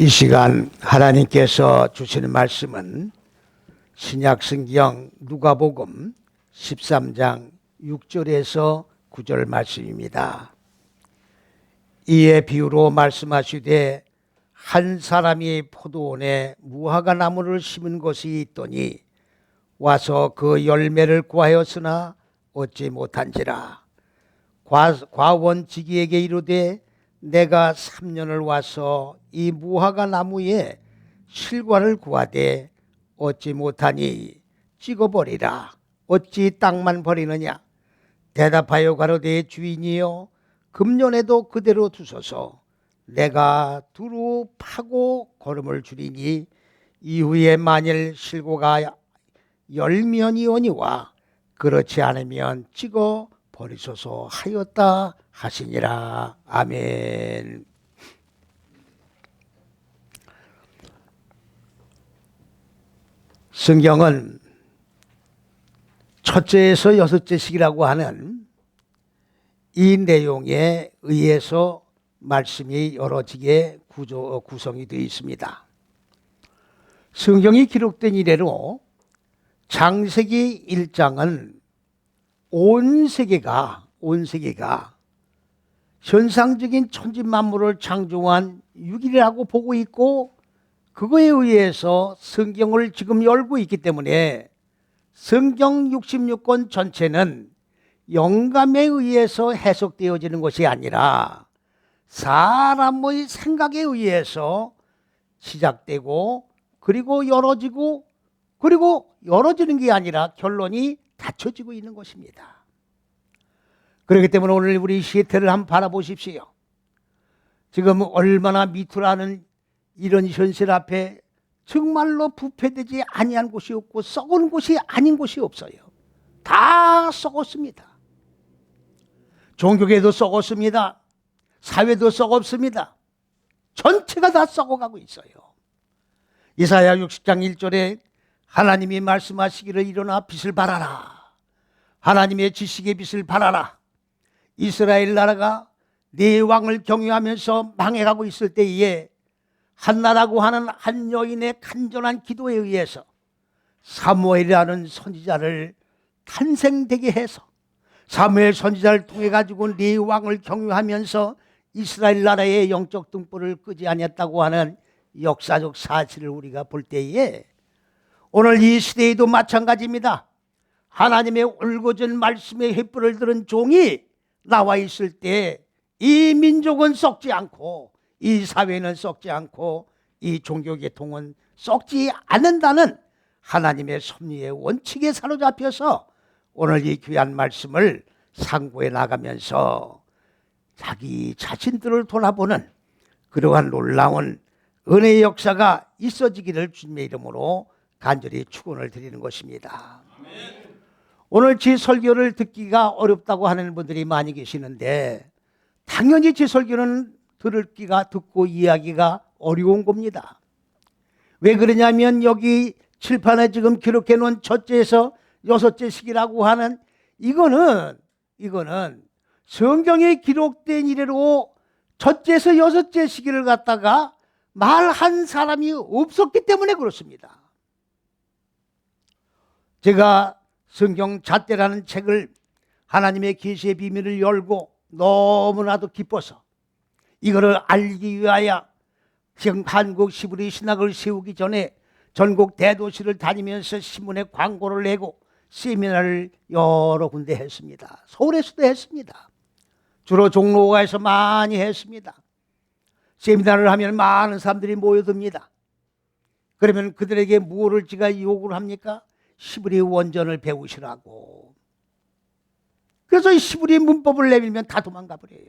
이 시간 하나님께서 주시는 말씀은 신약성경 누가복음 13장 6절에서 9절 말씀입니다. 이에 비유로 말씀하시되 한 사람이 포도원에 무화과 나무를 심은 곳이 있더니 와서 그 열매를 구하였으나 얻지 못한지라. 과원지기에게 이르되 내가 3년을 와서 이 무화과 나무에 실과를 구하되 얻지 못하니 찍어버리라. 어찌 땅만 버리느냐. 대답하여 가로되 주인이여 금년에도 그대로 두소서. 내가 두루 파고 거름을 주리니 이후에 만일 실과가 열면이오니와 그렇지 않으면 찍어 버리소서 하였다 하시니라. 아멘. 성경은 첫째에서 여섯째씩이라고 하는 이 내용에 의해서 말씀이 여러지게 구성이 되어 있습니다. 성경이 기록된 이래로 창세기 1장은 온 세계가 현상적인 천지 만물을 창조한 6일이라고 보고 있고, 그거에 의해서 성경을 지금 열고 있기 때문에 성경 66권 전체는 영감에 의해서 해석되어지는 것이 아니라 사람의 생각에 의해서 시작되고 그리고 열어지고 그리고 열어지는 게 아니라 결론이 닫혀지고 있는 것입니다. 그렇기 때문에 오늘 우리 시대를 한번 바라보십시오. 지금 얼마나 미투라는 이런 현실 앞에 정말로 부패되지 아니한 곳이 없고 썩은 곳이 아닌 곳이 없어요. 다 썩었습니다. 종교계도 썩었습니다. 사회도 썩었습니다. 전체가 다 썩어가고 있어요. 이사야 60장 1절에 하나님이 말씀하시기를 일어나 빛을 발하라. 하나님의 지식의 빛을 발하라. 이스라엘 나라가 네 왕을 경유하면서 망해가고 있을 때에 한나라고 하는 한 여인의 간절한 기도에 의해서 사무엘이라는 선지자를 탄생되게 해서 사무엘 선지자를 통해 가지고 네 왕을 경유하면서 이스라엘 나라의 영적 등불을 끄지 아니했다고 하는 역사적 사실을 우리가 볼 때에 오늘 이 시대에도 마찬가지입니다. 하나님의 올곧은 말씀의 횃불을 들은 종이 나와 있을 때 이 민족은 썩지 않고 이 사회는 썩지 않고 이 종교계통은 썩지 않는다는 하나님의 섭리의 원칙에 사로잡혀서 오늘 이 귀한 말씀을 상고해 나가면서 자기 자신들을 돌아보는 그러한 놀라운 은혜의 역사가 있어지기를 주님의 이름으로 간절히 축원을 드리는 것입니다. 오늘 제 설교를 듣기가 어렵다고 하는 분들이 많이 계시는데 당연히 제 설교는 듣고 이해하기가 어려운 겁니다. 왜 그러냐면 여기 칠판에 지금 기록해 놓은 첫째에서 여섯째씩이라고 하는 이거는 성경에 기록된 이래로 첫째에서 여섯째 시기를 갖다가 말한 사람이 없었기 때문에 그렇습니다. 제가 성경 잣대라는 책을 하나님의 계시의 비밀을 열고 너무나도 기뻐서 이거를 알기 위하여 지금 한국 시부리 신학을 세우기 전에 전국 대도시를 다니면서 신문에 광고를 내고 세미나를 여러 군데 했습니다. 서울에서도 했습니다. 주로 종로가에서 많이 했습니다. 세미나를 하면 많은 사람들이 모여듭니다. 그러면 그들에게 무엇을 제가 요구를 합니까? 시브리 원전을 배우시라고. 그래서 이 시브리 문법을 내밀면 다 도망가 버려요.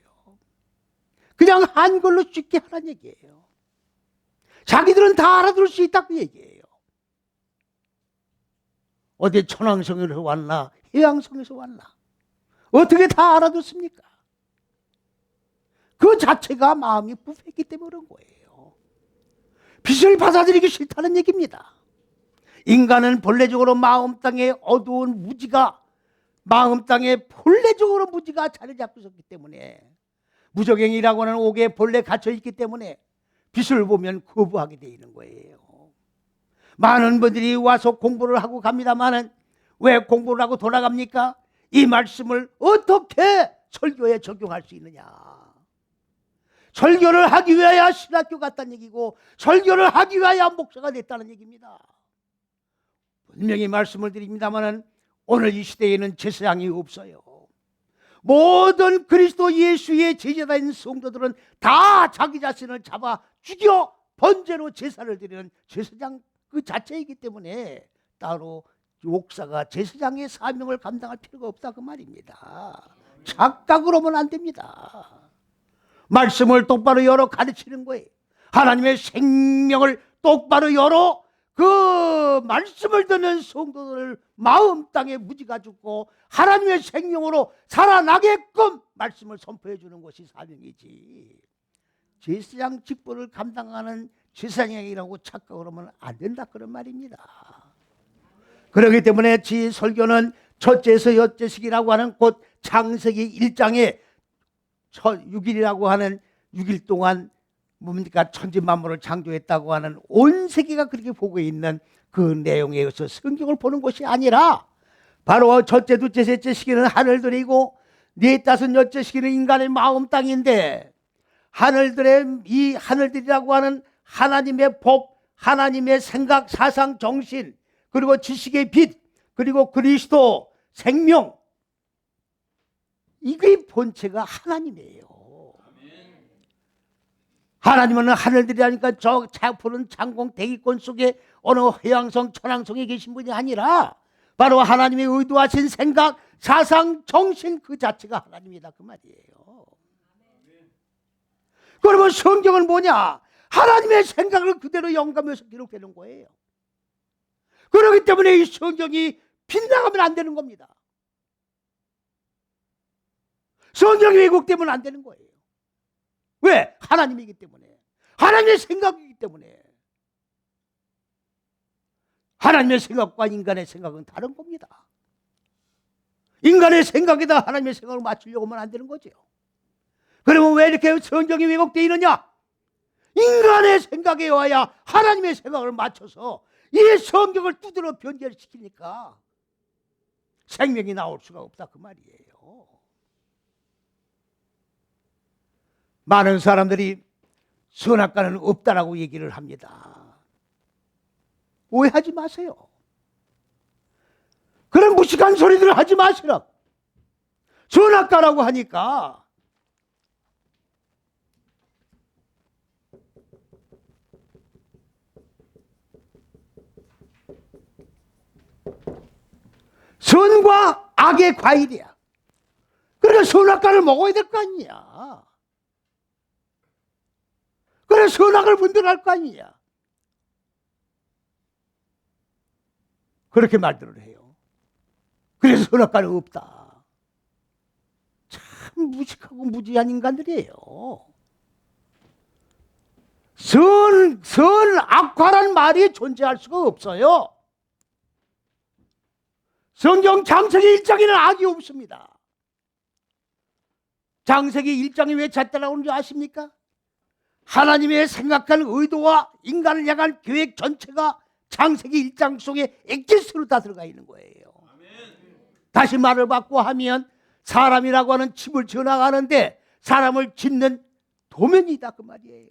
그냥 한글로 쉽게 하라는 얘기예요. 자기들은 다 알아들을 수 있다고 얘기해요. 어디 천왕성에서 왔나 해양성에서 왔나 어떻게 다 알아듣습니까? 그 자체가 마음이 부패했기 때문에 그런 거예요. 빛을 받아들이기 싫다는 얘기입니다. 인간은 본래적으로 마음 땅에 어두운 무지가 마음 땅에 본래적으로 무지가 자리 잡고 있었기 때문에 무적행이라고 하는 옥에 본래 갇혀 있기 때문에 빛을 보면 거부하게 돼 있는 거예요. 많은 분들이 와서 공부를 하고 갑니다만은 왜 공부를 하고 돌아갑니까? 이 말씀을 어떻게 설교에 적용할 수 있느냐. 설교를 하기 위하여 신학교 갔다는 얘기고 설교를 하기 위하여 목사가 됐다는 얘기입니다. 분명히 말씀을 드립니다만은 오늘 이 시대에는 제사장이 없어요. 모든 그리스도 예수의 제자된 성도들은 다 자기 자신을 잡아 죽여 번제로 제사를 드리는 제사장 그 자체이기 때문에 따로 목사가 제사장의 사명을 감당할 필요가 없다 그 말입니다. 착각으로는 안 됩니다. 말씀을 똑바로 열어 가르치는 거예요. 하나님의 생명을 똑바로 열어 그 말씀을 듣는 성도들을 마음 땅에 무지가 죽고 하나님의 생명으로 살아나게끔 말씀을 선포해 주는 것이 사명이지, 제사장 직분을 감당하는 제사장이라고 착각을 하면 안 된다 그런 말입니다. 그렇기 때문에 지 설교는 첫째에서 여째식이라고 하는 곧 창세기 1장에 6일이라고 하는 6일 동안 뭡니까 천지 만물을 창조했다고 하는 온 세계가 그렇게 보고 있는 그 내용에 의해서 성경을 보는 것이 아니라 바로 첫째, 둘째, 셋째 시기는 하늘들이고 넷, 다섯, 여째 시기는 인간의 마음 땅인데 하늘들의 이 하늘들이라고 하는 하나님의 법, 하나님의 생각, 사상, 정신, 그리고 지식의 빛, 그리고 그리스도 생명, 이게 본체가 하나님이에요. 하나님은 하늘들이라니까 저 푸른 창공 대기권 속에 어느 해양성 천왕성에 계신 분이 아니라 바로 하나님의 의도하신 생각, 사상, 정신 그 자체가 하나님이다 그 말이에요. 그러면 성경은 뭐냐? 하나님의 생각을 그대로 영감해서 기록되는 거예요. 그렇기 때문에 이 성경이 빗나가면 안 되는 겁니다. 성경이 왜곡되면 안 되는 거예요. 왜? 하나님이기 때문에. 하나님의 생각이기 때문에. 하나님의 생각과 인간의 생각은 다른 겁니다. 인간의 생각에다 하나님의 생각을 맞추려고 하면 안 되는 거죠. 그러면 왜 이렇게 성경이 왜곡되어 있느냐? 인간의 생각에 와야 하나님의 생각을 맞춰서 이 성경을 두드러 변절시키니까 생명이 나올 수가 없다 그 말이에요. 많은 사람들이 선악과는 없다라고 얘기를 합니다. 오해하지 마세요. 그런 무식한 소리들을 하지 마시라. 선악과라고 하니까 선과 악의 과일이야. 그러니까 선악과를 먹어야 될 거 아니야. 그래 선악을 분별할 거 아니야. 그렇게 말들을 해요. 그래서 선악과는 없다. 참 무식하고 무지한 인간들이에요. 악과란 말이 존재할 수가 없어요. 성경 창세기 1장에는 악이 없습니다. 창세기 1장이 왜 잣대 나오는 줄 아십니까? 하나님의 생각한 의도와 인간을 향한 계획 전체가 창세기 1장 속에 엑기스로 다 들어가 있는 거예요. 다시 말을 바꾸하면 사람이라고 하는 집을 지어나가는데 사람을 짓는 도면이다 그 말이에요.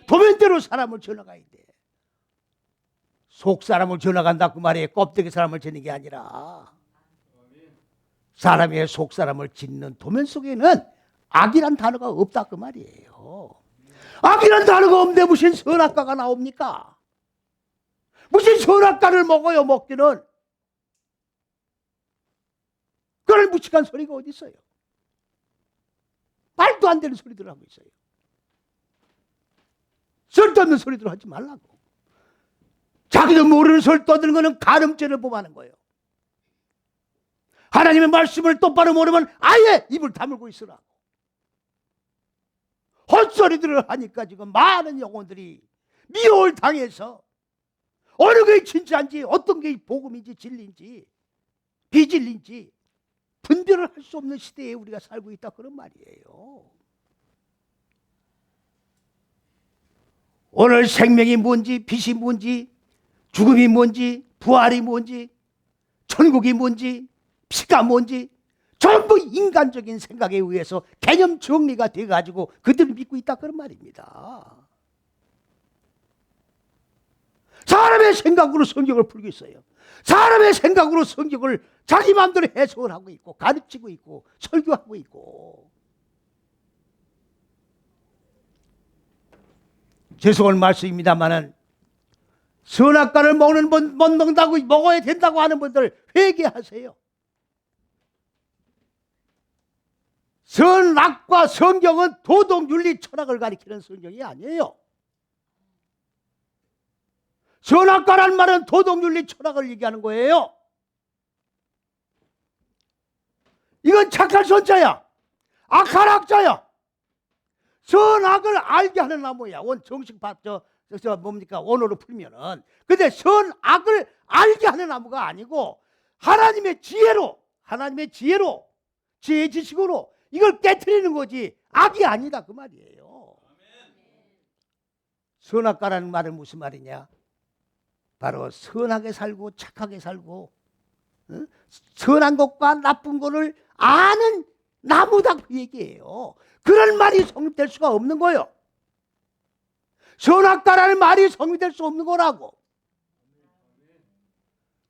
도면대로 사람을 지어나가야 돼. 속 사람을 지어나간다 그 말이에요. 껍데기 사람을 짓는 게 아니라 사람의 속 사람을 짓는 도면 속에는 악이란 단어가 없다 그 말이에요. 악이란 단어가 없는데 무슨 선악과가 나옵니까? 무슨 선악과를 먹어요 먹기는. 그런 무식한 소리가 어디 있어요? 말도 안 되는 소리들을 하고 있어요. 쓸데없는 소리들을 하지 말라고. 자기도 모르는 소리 떠드는 거는 가늠죄를 범하는 거예요. 하나님의 말씀을 똑바로 모르면 아예 입을 다물고 있으라고. 헛소리들을 하니까 지금 많은 영혼들이 미혹을 당해서 어느 게 진짜인지 어떤 게 복음인지 진리인지 비진리인지 분별을 할 수 없는 시대에 우리가 살고 있다 그런 말이에요. 오늘 생명이 뭔지, 빛이 뭔지, 죽음이 뭔지, 부활이 뭔지, 천국이 뭔지, 피가 뭔지 전부 인간적인 생각에 의해서 개념 정리가 돼가지고 그들을 믿고 있다 그런 말입니다. 사람의 생각으로 성경을 풀고 있어요. 사람의 생각으로 성경을 자기 마음대로 해석을 하고 있고 가르치고 있고 설교하고 있고. 죄송한 말씀입니다만은 선악과를 먹어야 된다고 하는 분들 회개하세요. 선악과 성경은 도덕윤리 철학을 가리키는 성경이 아니에요. 선악과란 말은 도덕윤리 철학을 얘기하는 거예요. 이건 착한 선자야. 악한 악자야. 선악을 알게 하는 나무야. 정식 뭡니까? 원어로 풀면은. 근데 선악을 알게 하는 나무가 아니고 하나님의 지혜로 지혜 지식으로 이걸 깨트리는 거지 악이 아니다 그 말이에요. 선악과라는 말은 무슨 말이냐? 바로 선하게 살고 착하게 살고 선한 것과 나쁜 것을 아는 나무다 그 얘기예요. 그런 말이 성립될 수가 없는 거예요. 선악과라는 말이 성립될 수 없는 거라고.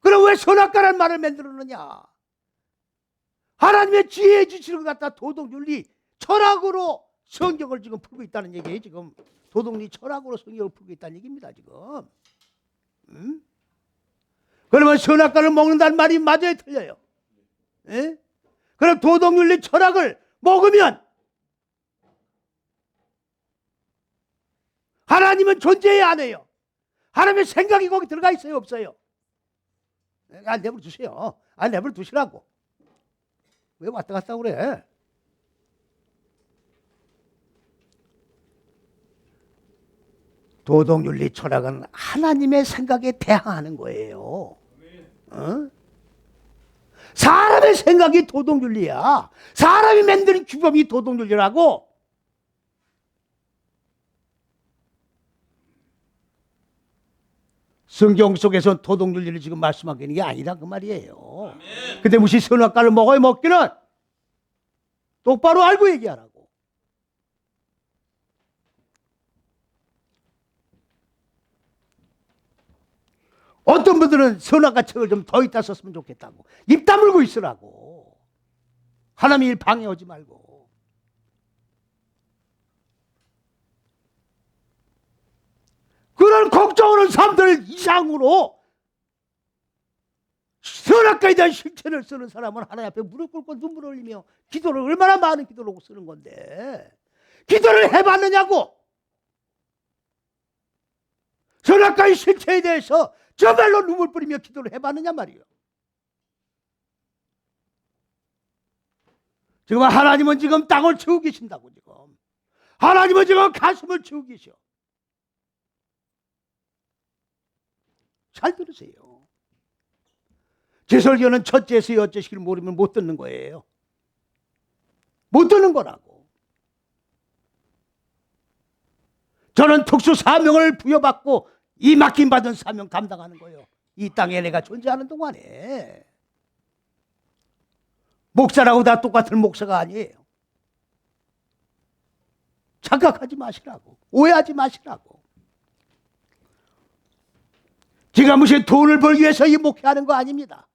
그럼 왜 선악과라는 말을 만들었느냐? 하나님의 지혜의 지식을 갖다 도덕윤리 철학으로 성경을 지금 풀고 있다는 얘기예요. 지금 도덕윤리 철학으로 성경을 풀고 있다는 얘기입니다. 지금. 그러면 선악과를 먹는다는 말이 맞아요, 틀려요? 에? 그럼 도덕윤리 철학을 먹으면 하나님은 존재해야 안 해요? 하나님의 생각이 거기 들어가 있어요, 없어요? 내버려 두세요. 내버려 두시라고. 왜 왔다 갔다 그래? 도덕윤리 철학은 하나님의 생각에 대항하는 거예요. 사람의 생각이 도덕윤리야. 사람이 만드는 규범이 도덕윤리라고. 성경 속에서 도덕윤리를 지금 말씀하고 있는 게 아니라 그 말이에요. 근데 무시 선악과를 먹어야 먹기는 똑바로 알고 얘기하라고. 어떤 분들은 선악과 책을 좀 더 있다 썼으면 좋겠다고. 입 다물고 있으라고. 하나님의 일 방해하지 말고. 그런 걱정하는 사람들 이상으로 선악과에 대한 실체를 쓰는 사람은 하나님 앞에 무릎 꿇고 눈물을 흘리며 기도를 얼마나 많은 기도를 하고 쓰는 건데 기도를 해봤느냐고. 선악과의 실체에 대해서 정말로 눈물 뿌리며 기도를 해봤느냐 말이에요. 지금 하나님은 지금 땅을 채우고 계신다고. 지금 하나님은 지금 가슴을 채우고 계셔. 잘 들으세요. 제 설교는 첫째에서 어쩌시기를 모르면 못 듣는 거예요. 못 듣는 거라고. 저는 특수 사명을 부여받고 이 맡김받은 사명 감당하는 거예요. 이 땅에 내가 존재하는 동안에. 목사라고 다 똑같은 목사가 아니에요. 착각하지 마시라고. 오해하지 마시라고. 제가 무슨 돈을 벌기 위해서 이 목회하는 거 아닙니다.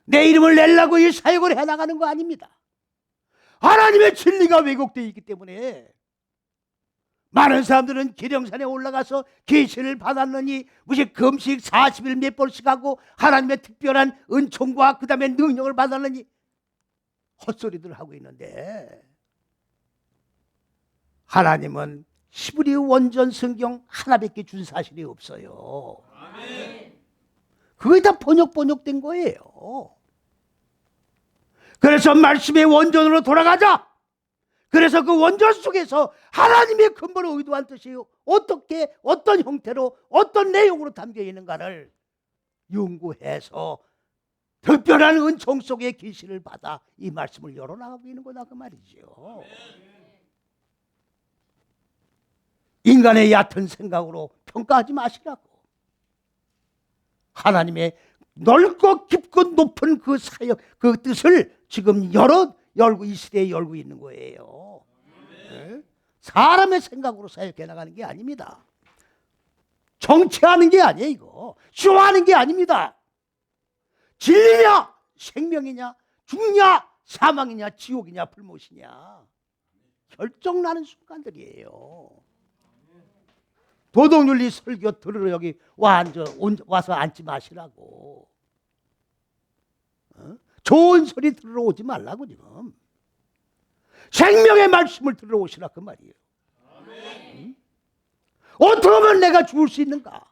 내 이름을 내려고 이 사역을 해나가는 거 아닙니다. 하나님의 진리가 왜곡되어 있기 때문에 많은 사람들은 기령산에 올라가서 계시를 받았느니 무슨 금식 40일 몇 번씩 하고 하나님의 특별한 은총과 그 다음에 능력을 받았느니 헛소리들 하고 있는데 하나님은 히브리 원전 성경 하나밖에 준 사실이 없어요. 그게 다 번역된 거예요. 그래서 말씀의 원전으로 돌아가자. 그래서 그 원전 속에서 하나님의 근본을 의도한 뜻이 어떻게 어떤 형태로 어떤 내용으로 담겨 있는가를 연구해서 특별한 은총 속의 계시를 받아 이 말씀을 열어나가고 있는 거다 그 말이죠. 인간의 얕은 생각으로 평가하지 마시라고. 하나님의 넓고 깊고 높은 그 사역, 그 뜻을 지금 열고 이 시대에 열고 있는 거예요. 네? 사람의 생각으로 사역해 나가는 게 아닙니다. 정치하는 게 아니에요. 이거 쇼하는 게 아닙니다. 진리냐 생명이냐, 죽냐 사망이냐, 지옥이냐 불못이냐 결정나는 순간들이에요. 도덕윤리 설교 들으러 여기 와서 앉지 마시라고. 좋은 소리 들으러 오지 말라고. 지금 생명의 말씀을 들으러 오시라 그 말이에요. 어떻게 하면 내가 죽을 수 있는가?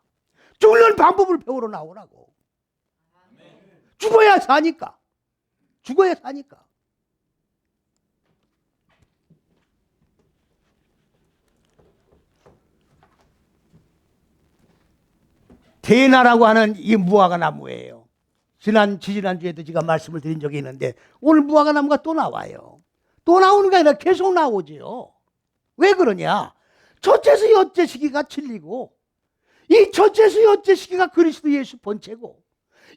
죽는 방법을 배우러 나오라고. 죽어야 사니까. 죽어야 사니까. 대나라고 하는 이 무화과 나무예요. 지지난주에도 제가 말씀을 드린 적이 있는데 오늘 무화과 나무가 또 나와요. 또 나오는 게 아니라 계속 나오지요. 왜 그러냐? 첫째서 여째 시기가 진리고, 이 첫째서 여째 시기가 그리스도 예수 본체고,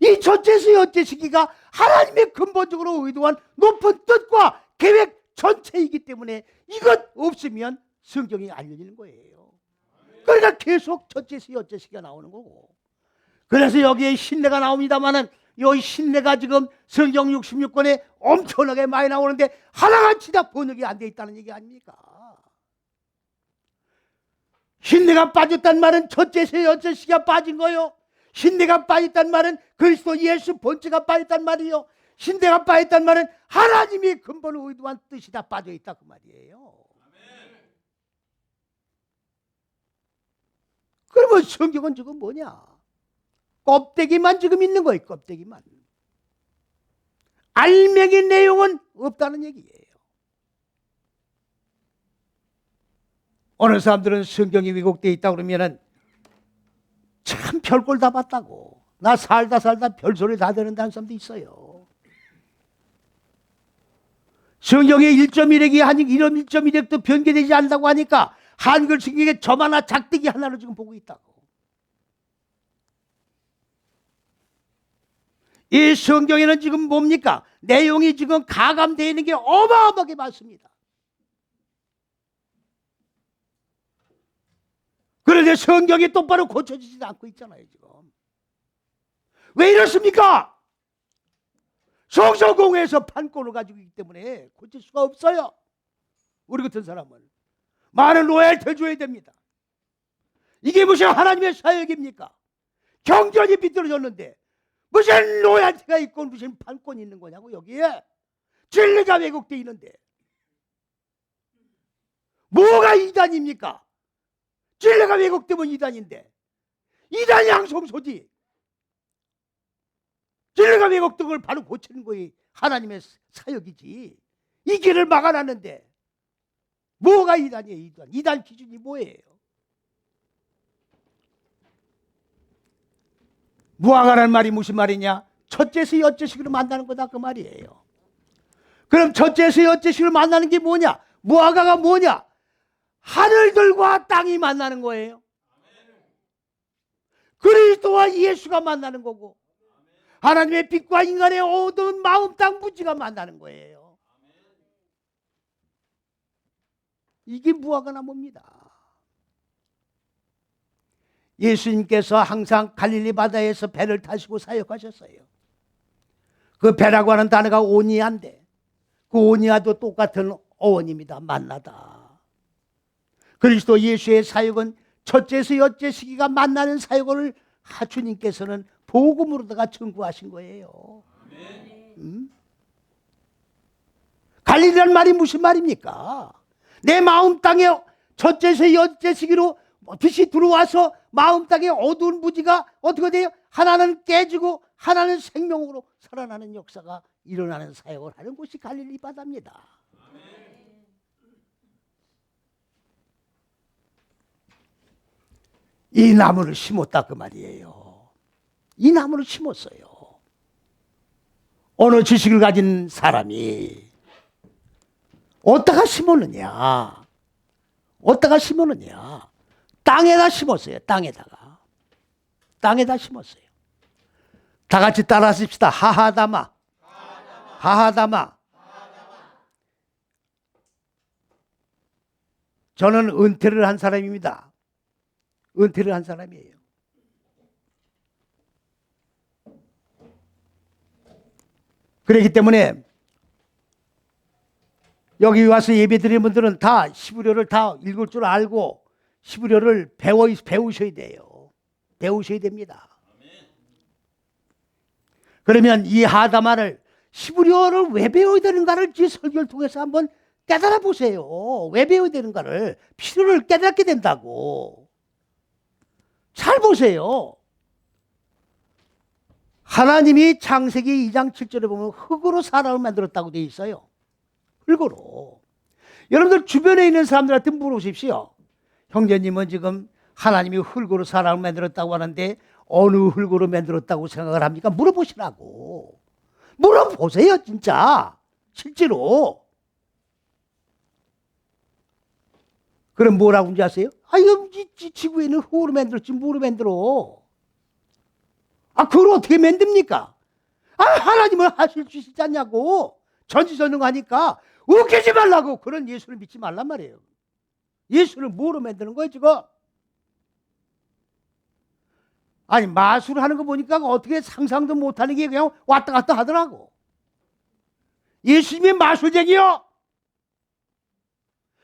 이 첫째서 여째 시기가 하나님의 근본적으로 의도한 높은 뜻과 계획 전체이기 때문에 이것 없으면 성경이 알려지는 거예요. 그러니까 계속 첫째서 여째 시기가 나오는 거고. 그래서 여기에 신뢰가 나옵니다마는 이 신뢰가 지금 성경 66권에 엄청나게 많이 나오는데 하나같이 다 번역이 안 돼 있다는 얘기 아닙니까? 신뢰가 빠졌단 말은 첫째서 여째 시기가 빠진 거요. 신뢰가 빠졌단 말은 그리스도 예수 본체가 빠졌단 말이요. 신뢰가 빠졌단 말은 하나님이 근본을 의도한 뜻이 다 빠져 있다 그 말이에요. 그러면 성경은 지금 뭐냐? 껍데기만 지금 있는 거예요. 껍데기만. 알맹이 내용은 없다는 얘기예요. 어느 사람들은 성경이 왜곡되어 있다 그러면은 참 별걸 다 봤다고. 나 살다 별소리 다 듣는다는 사람도 있어요. 성경의 1.1핵이 아니 이런 1.1핵도 변개되지 않는다고 하니까 한글 성경의 점 하나 작대기 하나로 지금 보고 있다고. 이 성경에는 지금 뭡니까? 내용이 지금 가감되어 있는 게 어마어마하게 많습니다. 그런데 성경이 똑바로 고쳐지지 않고 있잖아요. 지금 왜 이렇습니까? 성서공회에서 판권을 가지고 있기 때문에 고칠 수가 없어요. 우리 같은 사람은 많은 로얄티를 줘야 됩니다. 이게 무슨 하나님의 사역입니까? 경전이 비뚤어졌는데 무슨 로얄티가 있고 무슨 판권이 있는 거냐고. 여기에 진리가 왜곡되어 있는데 뭐가 이단입니까? 진리가 왜곡되면 이단인데 이단이 양성소지. 진리가 왜곡된 걸 바로 고치는 거이 하나님의 사역이지. 이 길을 막아놨는데 뭐가 이단이에요? 이단. 이단 기준이 뭐예요? 무화과라는 말이 무슨 말이냐? 첫째서 여째식으로 만나는 거다 그 말이에요. 그럼 첫째서 여째식으로 만나는 게 뭐냐? 무화과가 뭐냐? 하늘들과 땅이 만나는 거예요. 그리스도와 예수가 만나는 거고, 하나님의 빛과 인간의 어두운 마음 땅 무지가 만나는 거예요. 이게 무화과 나무입니다. 예수님께서 항상 갈릴리 바다에서 배를 타시고 사역하셨어요. 그 배라고 하는 단어가 오니아인데 그 오니아도 똑같은 어원입니다. 만나다. 그리스도 예수의 사역은 첫째서 여째 시기가 만나는 사역을 주님께서는 복음으로다가 증거하신 거예요. 갈릴리라는 말이 무슨 말입니까? 내 마음 땅에 첫째서 여째 시기로 빛이 들어와서 마음 땅에 어두운 무지가 어떻게 돼요? 하나는 깨지고 하나는 생명으로 살아나는 역사가 일어나는 사역을 하는 곳이 갈릴리 바다입니다. 이 나무를 심었다 그 말이에요. 이 나무를 심었어요. 어느 지식을 가진 사람이 어디다가 심었느냐? 어디다가 심었느냐? 땅에다 심었어요. 땅에다가. 땅에다 심었어요. 다 같이 따라 하십시다. 하하다마. 하하다마. 저는 은퇴를 한 사람입니다. 은퇴를 한 사람이에요. 그렇기 때문에 여기 와서 예배 드리는 분들은 다 히브리어를 다 읽을 줄 알고 히브리어를 배우셔야 돼요. 배우셔야 됩니다. 그러면 이 하다마를 히브리어를 왜 배워야 되는가를 이 설교를 통해서 한번 깨달아 보세요. 왜 배워야 되는가를 필요를 깨닫게 된다고. 잘 보세요. 하나님이 창세기 2장 7절에 보면 흙으로 사람을 만들었다고 되어 있어요. 흙으로. 여러분들 주변에 있는 사람들한테 물어보십시오. 형제님은 지금 하나님이 흙으로 사람을 만들었다고 하는데 어느 흙으로 만들었다고 생각을 합니까? 물어보시라고. 물어보세요, 진짜. 실제로. 그럼 뭐라고 하는지 아세요? 이거 지구에는 흙으로 만들었지 뭐로 만들어? 그걸 어떻게 만듭니까? 하나님은 하실 수 있지 않냐고. 전지전능하니까 웃기지 말라고. 그런 예수를 믿지 말란 말이에요. 예수를 뭐로 만드는 거예요 지금? 마술하는 거 보니까 어떻게 상상도 못하는 게 그냥 왔다 갔다 하더라고. 예수님이 마술쟁이요.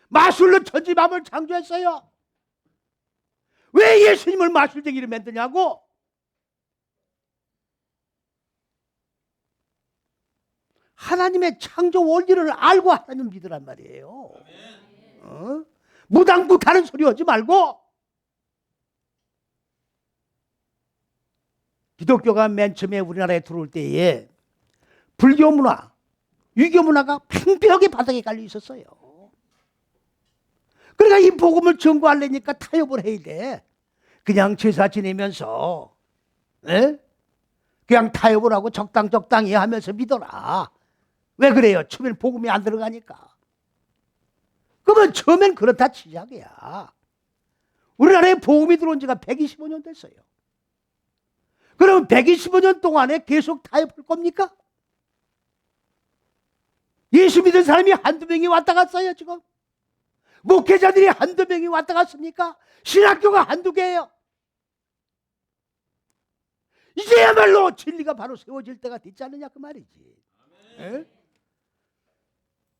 마술로 천지만물을 창조했어요. 왜 예수님을 마술쟁이를 만드냐고? 하나님의 창조 원리를 알고 하나님 믿으란 말이에요. 무당무타는 소리 하지 말고. 기독교가 맨 처음에 우리나라에 들어올 때에 불교 문화, 유교 문화가 팽팽하게 바닥에 깔려 있었어요. 그러니까 이 복음을 전구하려니까 타협을 해야 돼. 그냥 제사 지내면서 그냥 타협을 하고 적당히 하면서 믿어라. 왜 그래요? 처음엔 복음이 안 들어가니까. 그러면 처음엔 그렇다 시작이야. 우리나라에 복음이 들어온 지가 125년 됐어요. 그러면 125년 동안에 계속 타협할 겁니까? 예수 믿은 사람이 한두 명이 왔다 갔어요 지금? 목회자들이 한두 명이 왔다 갔습니까? 신학교가 한두 개예요. 이제야말로 진리가 바로 세워질 때가 됐지 않느냐 그 말이지.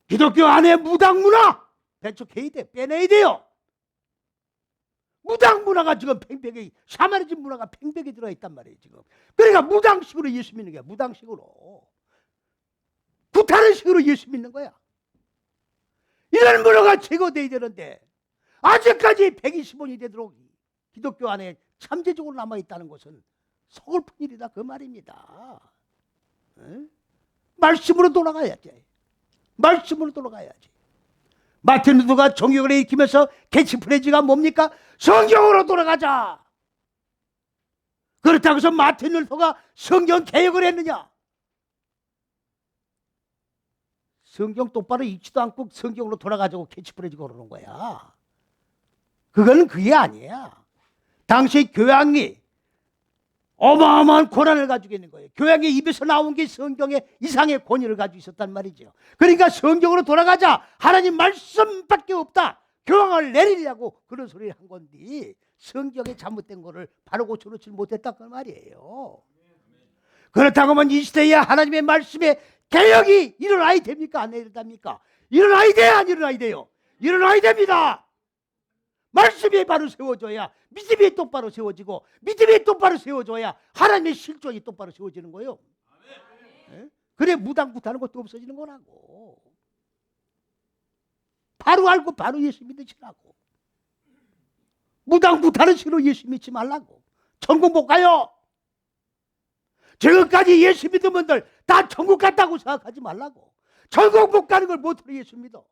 기독교 안에 무당문화 배척해야 돼. 빼내야 돼요. 무당문화가 지금 팽팽히 샤머니즘 문화가 팽팽히 들어있단 말이에요 지금. 그러니까 무당식으로 예수 믿는 거야. 무당식으로 구타는 식으로 예수 믿는 거야. 이런 문화가 제거돼야 되는데 아직까지 125년이 되도록 기독교 안에 잠재적으로 남아있다는 것은 서글픈 일이다 그 말입니다. 말씀으로 돌아가야지. 말씀으로 돌아가야지. 마틴 루터가 종교를 일으키면서 캐치프레이즈가 뭡니까? 성경으로 돌아가자. 그렇다고 해서 마틴 루터가 성경 개혁을 했느냐? 성경 똑바로 읽지도 않고 성경으로 돌아가자고 캐치프레이즈가 그러는 거야. 그거는 그게 아니야. 당시 교양이 어마어마한 고난을 가지고 있는 거예요. 교양의 입에서 나온 게 성경의 이상의 권위를 가지고 있었단 말이죠. 그러니까 성경으로 돌아가자. 하나님 말씀밖에 없다. 교황을 내리려고 그런 소리를 한 건데 성경에 잘못된 거를 바로 고쳐놓지 못했다 그 말이에요. 그렇다고 하면 이 시대에 하나님의 말씀에 개혁이 일어나야 됩니까? 안 일어납니까? 일어나야 돼? 안 일어나야 돼요? 일어나야 됩니다. 말씀이 바로 세워져야 믿음이 똑바로 세워지고 믿음이 똑바로 세워져야 하나님의 실존이 똑바로 세워지는 거예요. 그래 무당부타는 것도 없어지는 거라고. 바로 알고 바로 예수 믿으시라고. 무당부타는 식으로 예수 믿지 말라고. 천국 못 가요. 지금까지 예수 믿은 분들 다 천국 갔다고 생각하지 말라고. 천국 못 가는 걸 못으로 예수 믿어.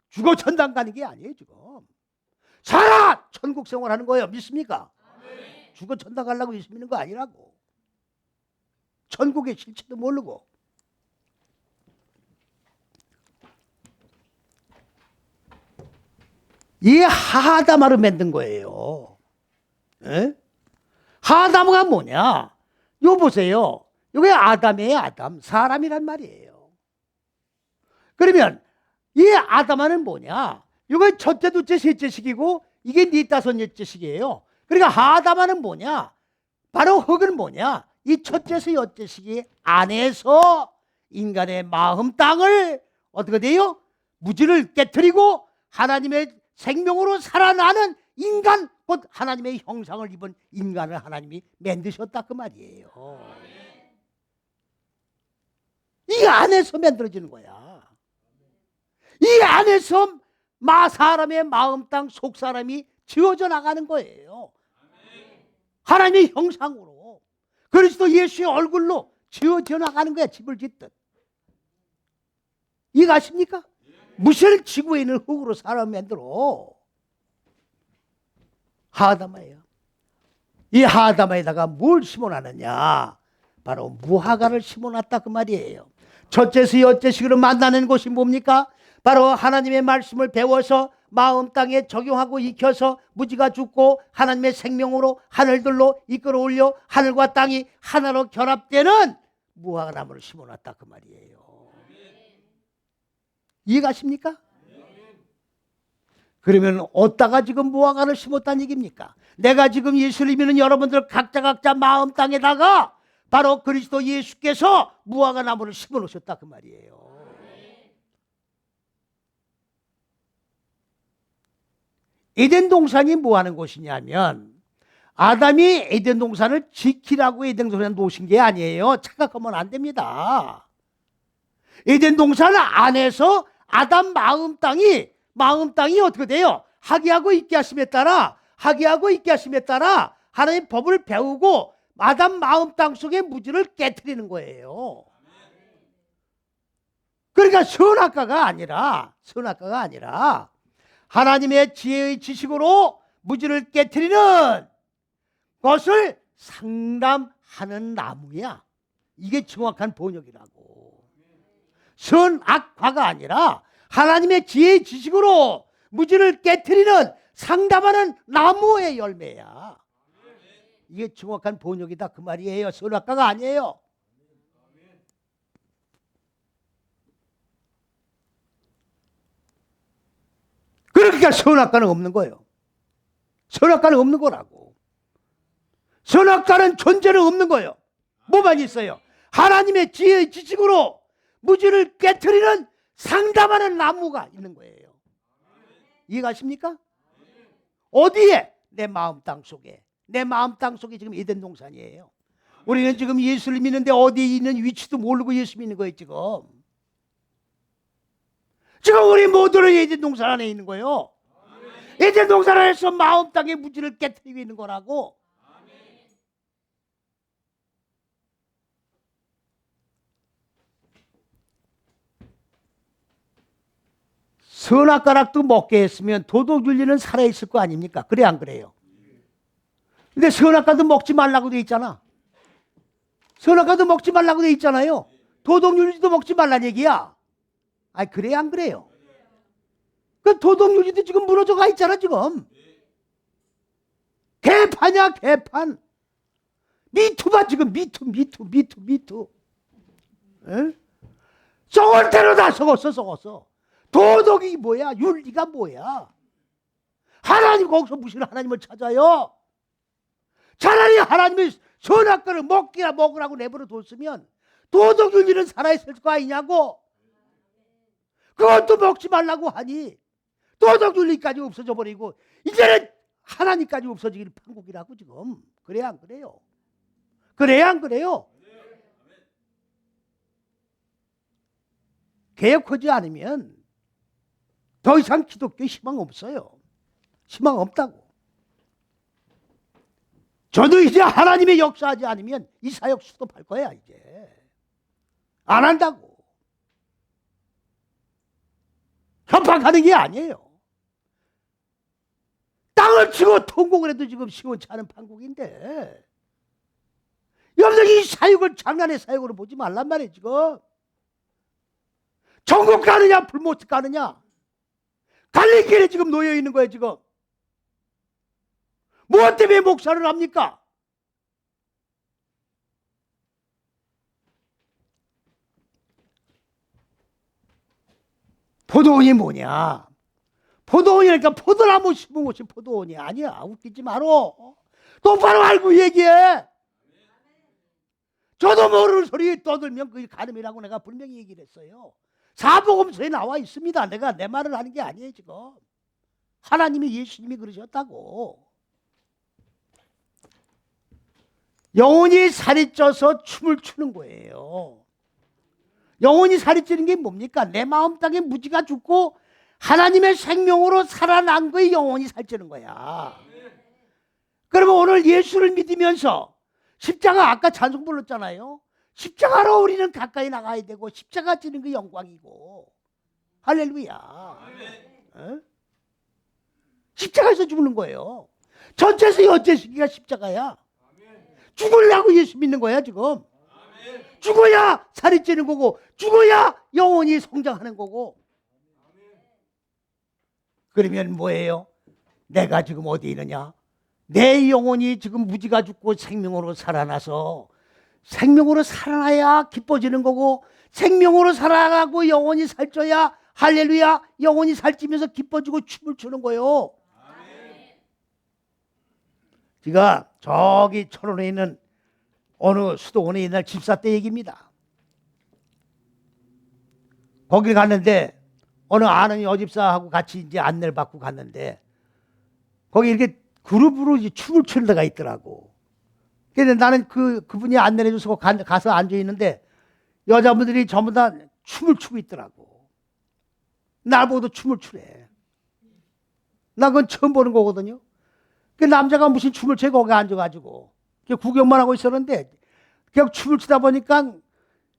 죽어 천당 가는 게 아니에요 지금. 살아 천국 생활하는 거예요. 믿습니까? 죽어 천당 가려고 예수 믿는 거 아니라고. 천국의 실체도 모르고. 이 하다마를 만든 거예요. 에? 하다마가 뭐냐? 요 보세요. 요게 아담이에요. 아담. 사람이란 말이에요. 그러면 이 아담아는 뭐냐? 이거 첫째, 둘째, 셋째식이고 이게 네 다섯째식이에요. 그러니까 하다마는 뭐냐? 바로 흙은 뭐냐? 이 첫째서 여째식이 안에서 인간의 마음 땅을 어떻게 돼요? 무지를 깨트리고 하나님의 생명으로 살아나는 인간, 곧 하나님의 형상을 입은 인간을 하나님이 만드셨다 그 말이에요. 이 안에서 만들어지는 거야. 이 안에서 사람의 마음 땅 속 사람이 지어져 나가는 거예요. 하나님의 형상으로 그리스도 예수의 얼굴로 지어져 나가는 거야. 집을 짓듯. 이해가십니까? 무엇을 지구에 있는 흙으로 사람 만들어. 하다마예요. 이 하다마에다가 뭘 심어놨느냐? 바로 무화과를 심어놨다 그 말이에요. 첫째서 여째식으로 만나는 곳이 뭡니까? 바로 하나님의 말씀을 배워서 마음 땅에 적용하고 익혀서 무지가 죽고 하나님의 생명으로 하늘들로 이끌어 올려 하늘과 땅이 하나로 결합되는 무화과나무를 심어놨다 그 말이에요. 이해가십니까? 그러면 어디다가 지금 무화과를 심었다는 얘기입니까? 내가 지금 예수를 믿는 여러분들 각자 마음 땅에다가 바로 그리스도 예수께서 무화과 나무를 심어 놓으셨다 그 말이에요. 에덴 동산이 뭐 하는 곳이냐면 아담이 에덴 동산을 지키라고 에덴 동산에 놓으신 게 아니에요. 착각하면 안 됩니다. 에덴 동산 안에서 아담 마음 땅이 어떻게 돼요? 하기하고 있게 하심에 따라 하나님의 법을 배우고 아담 마음 땅 속의 무지를 깨트리는 거예요. 그러니까 선악과가 아니라 하나님의 지혜의 지식으로 무지를 깨트리는 것을 상담하는 나무야. 이게 정확한 번역이라고. 선악과가 아니라 하나님의 지혜의 지식으로 무지를 깨트리는 상담하는 나무의 열매야. 이게 정확한 번역이다 그 말이에요. 선악과가 아니에요. 그러니까 선악과는 없는 거예요. 선악과는 없는 거라고. 선악과는 존재는 없는 거예요. 뭐만 있어요? 하나님의 지혜의 지식으로 무지를 깨트리는 상담하는 나무가 있는 거예요. 이해가십니까? 어디에? 내 마음 땅 속에. 내 마음 땅 속에 지금 에덴 동산이에요. 우리는 지금 예수를 믿는데 어디에 있는 위치도 모르고 예수 믿는 거예요 지금. 지금 우리 모두는 에덴 동산 안에 있는 거예요. 에덴 동산 안에서 마음 땅의 무지를 깨트리고 있는 거라고. 선악과락도 먹게 했으면 도덕윤리는 살아있을 거 아닙니까? 그래 안 그래요? 근데 선악과도 먹지 말라고 돼 있잖아. 선악과도 먹지 말라고 돼 있잖아요. 도덕윤리도 먹지 말란 얘기야. 아니 그래 안 그래요? 그 도덕윤리도 지금 무너져 가 있잖아 지금. 개판이야 개판. 미투 봐 지금 미투. 에? 썩을 대로 다 썩었어. 도덕이 뭐야? 윤리가 뭐야? 하나님 거기서 무슨 하나님을 찾아요? 차라리 하나님의 선악과를 먹으라고 내버려 뒀으면 도덕 윤리는 살아있을 거 아니냐고. 그것도 먹지 말라고 하니 도덕 윤리까지 없어져 버리고 이제는 하나님까지 없어지길 판국이라고 지금. 그래 안 그래요? 개혁하지 않으면 더 이상 기독교에 희망 없어요. 희망 없다고. 저도 이제 하나님의 역사하지 않으면 이 사역 수도할 거야 이제. 안 한다고. 협박하는 게 아니에요. 땅을 치고 통곡을 해도 지금 시원치 않은 판국인데 여러분들 이 사역을 장난의 사역으로 보지 말란 말이에요 지금. 천국 가느냐 불못 가느냐. 갈림길에 지금 놓여 있는 거예요. 지금 무엇 때문에 목사를 합니까? 포도원이 뭐냐? 포도원이니까 포도나무 심은 곳이 포도원이 아니야. 웃기지 마라. 똑바로 알고 얘기해. 저도 모르는 소리 떠들면 그게 가늠이라고 내가 분명히 얘기를 했어요. 사복음서에 나와 있습니다. 내가 내 말을 하는 게 아니에요. 지금 하나님이, 예수님이 그러셨다고. 영혼이 살이 쪄서 춤을 추는 거예요. 영혼이 살이 찌는 게 뭡니까? 내 마음 땅에 무지가 죽고 하나님의 생명으로 살아난 거에 영혼이 살찌는 거야. 그러면 오늘 예수를 믿으면서 십자가, 아까 찬송 불렀잖아요. 십자가로 우리는 가까이 나가야 되고 십자가 지는 게 영광이고. 할렐루야. 어? 십자가에서 죽는 거예요. 전체에서 여째시기가 십자가야. 죽으려고 예수 믿는 거야 지금. 죽어야 살이 찌는 거고 죽어야 영혼이 성장하는 거고. 그러면 뭐예요? 내가 지금 어디 있느냐? 내 영혼이 지금 무지가 죽고 생명으로 살아나서 생명으로 살아나야 기뻐지는 거고 생명으로 살아나고 영혼이 살쪄야 할렐루야 영혼이 살찌면서 기뻐지고 춤을 추는 거예요. 제가 저기 철원에 있는 어느 수도원에 옛날 집사 때 얘기입니다. 거길 갔는데 어느 아는 여집사하고 같이 이제 안내를 받고 갔는데 거기 이렇게 그룹으로 이제 춤을 추는 데가 있더라고. 근데 나는 그분이 안내를 해줘서 가서 앉아 있는데 여자분들이 전부 다 춤을 추고 있더라고. 날 보고도 춤을 추래. 나 그건 처음 보는 거거든요. 그 남자가 무슨 춤을 추고 거기 앉아가지고 구경만 하고 있었는데 그냥 춤을 추다 보니까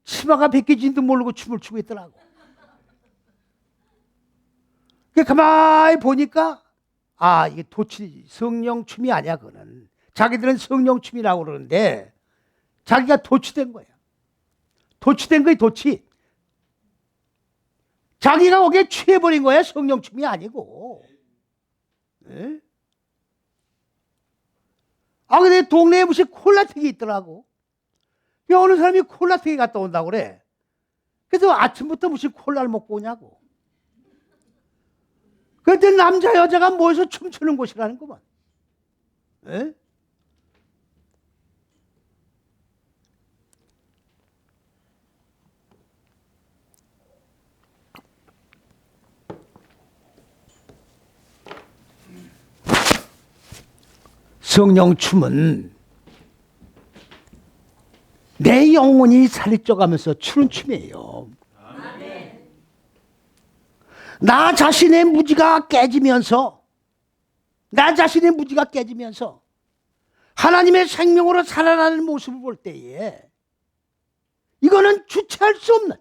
치마가 벗겨진지도 모르고 춤을 추고 있더라고. 가만히 보니까 아 이게 도치 성령 춤이 아니야. 그거는 자기들은 성령 춤이라고 그러는데 자기가 도취된 거야. 도취된 거야. 도취. 자기가 거기에 취해버린 거야. 성령 춤이 아니고. 네? 아 근데 동네에 무슨 콜라텍이 있더라고. 어느 사람이 콜라텍에 갔다 온다고 그래. 그래서 아침부터 무슨 콜라를 먹고 오냐고. 그때 남자 여자가 모여서 춤추는 곳이라는 거만. 에? 성령 춤은 내 영혼이 살이 쪄가면서 추는 춤이에요. 나 자신의 무지가 깨지면서 하나님의 생명으로 살아나는 모습을 볼 때에 이거는 주체할 수 없는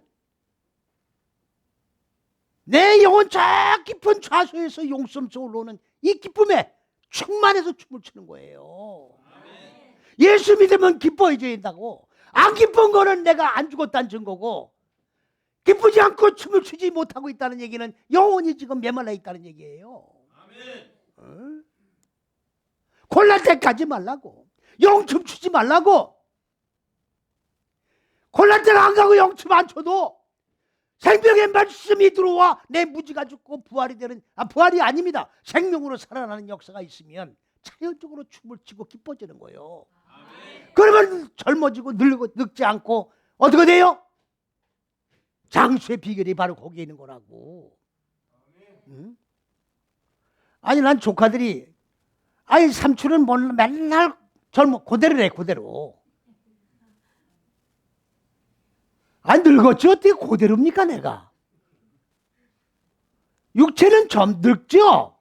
내 영혼 저 깊은 좌소에서 용섬서 올라오는 이 기쁨에 충만해서 춤을 추는 거예요. 예수 믿으면 기뻐해져야 된다고. 안 기쁜 거는 내가 안 죽었다는 증거고 기쁘지 않고 춤을 추지 못하고 있다는 얘기는 영혼이 지금 메말라 있다는 얘기예요. 어? 콜라텍 가지 말라고. 영춤 추지 말라고. 콜라텍 안 가고 영춤 안 춰도 생명의 말씀이 들어와 내 무지가 죽고 부활이 되는 부활이 아닙니다. 생명으로 살아나는 역사가 있으면 자연적으로 춤을 추고 기뻐지는 거예요. 그러면 젊어지고 늙지 않고 어떻게 돼요? 장수의 비결이 바로 거기에 있는 거라고. 응? 아니 난 조카들이 아니 삼촌은 맨날 젊어 그대로래 그대로. 아니 늙었지 어떻게 그대로입니까 내가. 육체는 좀 늙죠.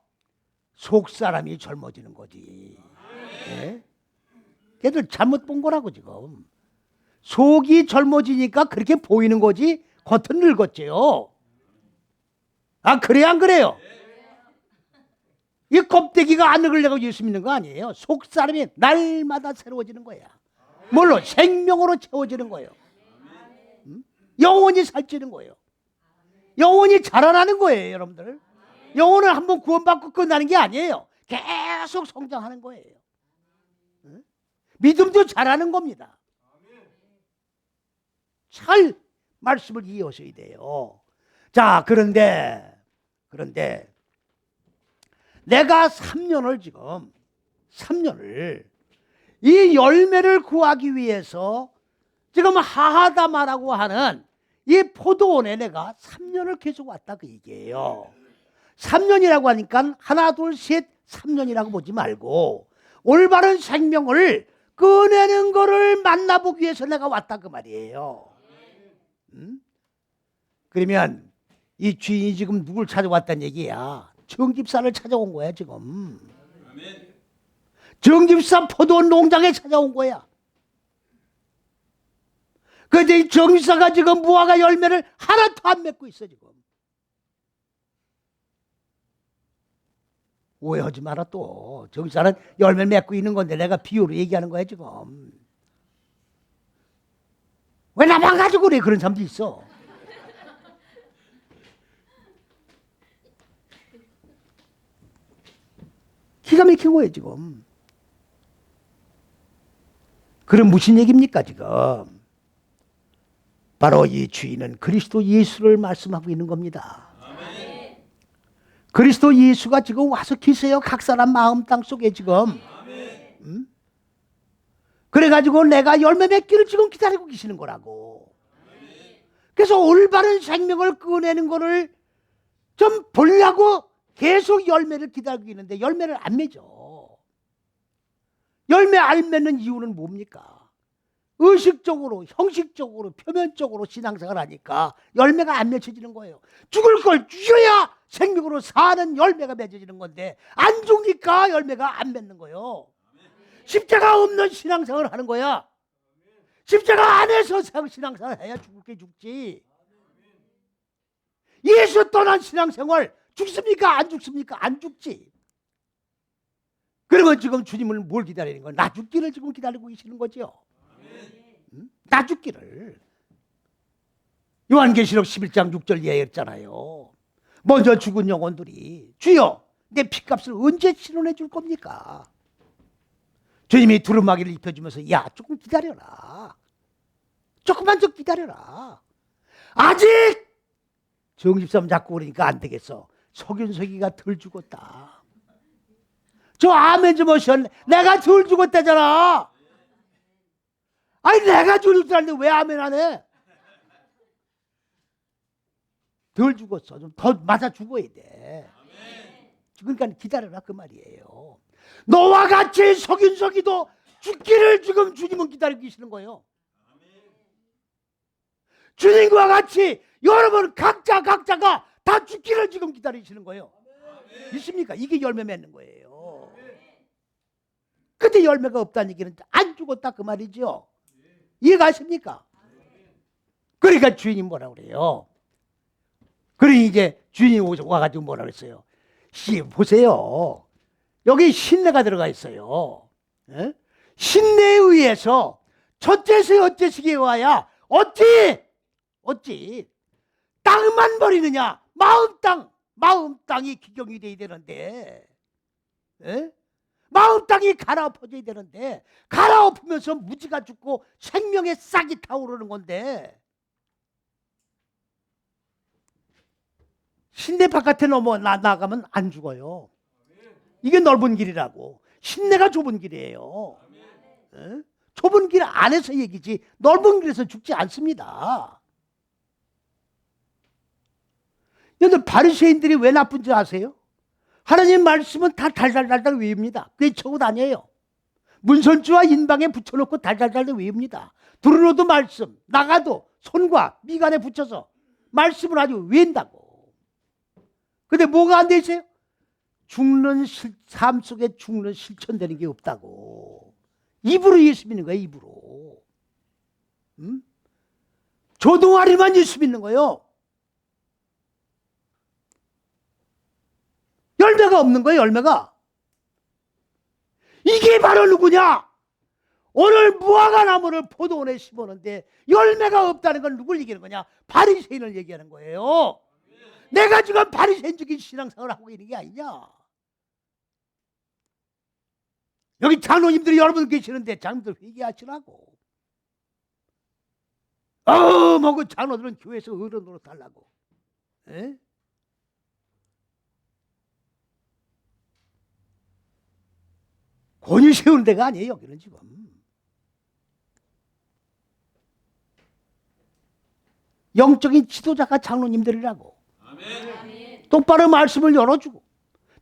속 사람이 젊어지는 거지. 네? 걔들 잘못 본 거라고 지금. 속이 젊어지니까 그렇게 보이는 거지 겉은 늙었지요. 아 그래 안 그래요? 이 껍데기가 안 늙으려고 예수 믿는 거 아니에요. 속 사람이 날마다 새로워지는 거야. 물론 생명으로 채워지는 거예요. 영혼이 살찌는 거예요. 영혼이 자라나는 거예요 여러분들. 영혼을 한번 구원받고 끝나는 게 아니에요. 계속 성장하는 거예요. 믿음도 잘하는 겁니다. 잘 말씀을 이어서야 돼요. 자, 그런데 내가 3년을 이 열매를 구하기 위해서 지금 하하다마라고 하는 이 포도원에 내가 3년을 계속 왔다 그 얘기예요. 3년이라고 하니까 하나 둘 셋 3년이라고 보지 말고 올바른 생명을 꺼내는 거를 만나보기 위해서 내가 왔다 그 말이에요. 그러면 이 주인이 지금 누굴 찾아왔다는 얘기야? 정집사를 찾아온 거야 지금. 정집사 포도원 농장에 찾아온 거야. 그런데 이 정집사가 지금 무화과 열매를 하나도 안 맺고 있어 지금. 오해하지 마라 또. 정집사는 열매 맺고 있는 건데 내가 비유로 얘기하는 거야 지금. 왜 나만 가지고 그래? 그런 사람도 있어. 기가 막힌 거예요 지금. 그럼 무슨 얘기입니까 지금? 바로 이 주인은 그리스도 예수를 말씀하고 있는 겁니다. 아멘. 그리스도 예수가 지금 와서 계세요. 각 사람 마음 땅 속에 지금. 그래가지고 내가 열매 맺기를 지금 기다리고 계시는 거라고. 그래서 올바른 생명을 꺼내는 거를 좀 보려고 계속 열매를 기다리고 있는데 열매를 안 맺어. 열매 안 맺는 이유는 뭡니까? 의식적으로, 형식적으로, 표면적으로 신앙생활을 하니까 열매가 안 맺혀지는 거예요. 죽을 걸 죽여야 생명으로 사는 열매가 맺어지는 건데 안 죽으니까 열매가 안 맺는 거예요. 십자가 없는 신앙생활을 하는 거야. 십자가 안에서 신앙생활을 해야 죽을 게 죽지. 예수 떠난 신앙생활 죽습니까? 안 죽습니까? 안 죽지. 그러면 지금 주님을 뭘 기다리는 거야? 나 죽기를 지금 기다리고 계시는 거죠. 나 죽기를. 요한계시록 11장 6절 이야기했잖아요. 먼저 죽은 영혼들이 주여 내 피값을 언제 치료해 줄 겁니까? 주님이 두루마기를 입혀주면서 야 조금 기다려라. 조금만 좀 기다려라. 아직 정집사람 잡고 그러니까 안 되겠어. 석윤석이가 덜 죽었다. 저 아멘 좀 하셨네. 내가 덜 죽었다잖아. 아니 내가 덜 죽었는데 왜 아멘 안 해? 덜 죽었어. 좀 더 맞아 죽어야 돼. 그러니까 기다려라 그 말이에요. 너와 같이 석윤석이도 죽기를 지금 주님은 기다리고 계시는 거예요. 주님과 같이 여러분 각자가 다 죽기를 지금 기다리시는 거예요. 있습니까? 이게 열매 맺는 거예요. 근데 열매가 없다는 얘기는 안 죽었다 그 말이죠. 이해가십니까? 그러니까 주인이 뭐라 그래요? 그러니 이제 주인이 와가지고 뭐라 그랬어요? 보세요. 여기 신내가 들어가 있어요. 에? 신내에 의해서 첫째서 어째시기에 와야 어찌 땅만 버리느냐? 마음 땅이 기경이 돼야 되는데, 에? 마음 땅이 갈아엎어져야 되는데 갈아엎으면서 무지가 죽고 생명의 싹이 타오르는 건데 신내 바깥에 나가면 안 죽어요. 이게 넓은 길이라고. 신내가 좁은 길이에요. 에? 좁은 길 안에서 얘기지 넓은 길에서 죽지 않습니다. 여러분 바리새인들이 왜 나쁜지 아세요? 하나님 말씀은 다 달달달달 외웁니다. 외치고 다녀요. 문설주와 인방에 붙여놓고 달달달달 외웁니다. 들어도 말씀, 나가도 손과 미간에 붙여서 말씀을 아주 외운다고. 근데 뭐가 안 돼 있어요? 삶 속에 죽는 실천되는 게 없다고. 입으로 예수 믿는 거예요. 입으로. 조동아리만 예수 믿는 거예요. 열매가 없는 거예요. 열매가. 이게 바로 누구냐? 오늘 무화과 나무를 포도원에 심었는데 열매가 없다는 건 누굴 얘기하는 거냐? 바리새인을 얘기하는 거예요. 내가 지금 바리새인적인 신앙생활을 하고 있는 게 아니냐. 여기 장로님들이 여러분 계시는데 장로들 회개하시라고. 뭐 그 장로들은 교회에서 어른으로 달라고. 에? 권위 세우는 데가 아니에요. 여기는 지금. 영적인 지도자가 장로님들이라고. 아멘. 똑바로 말씀을 열어주고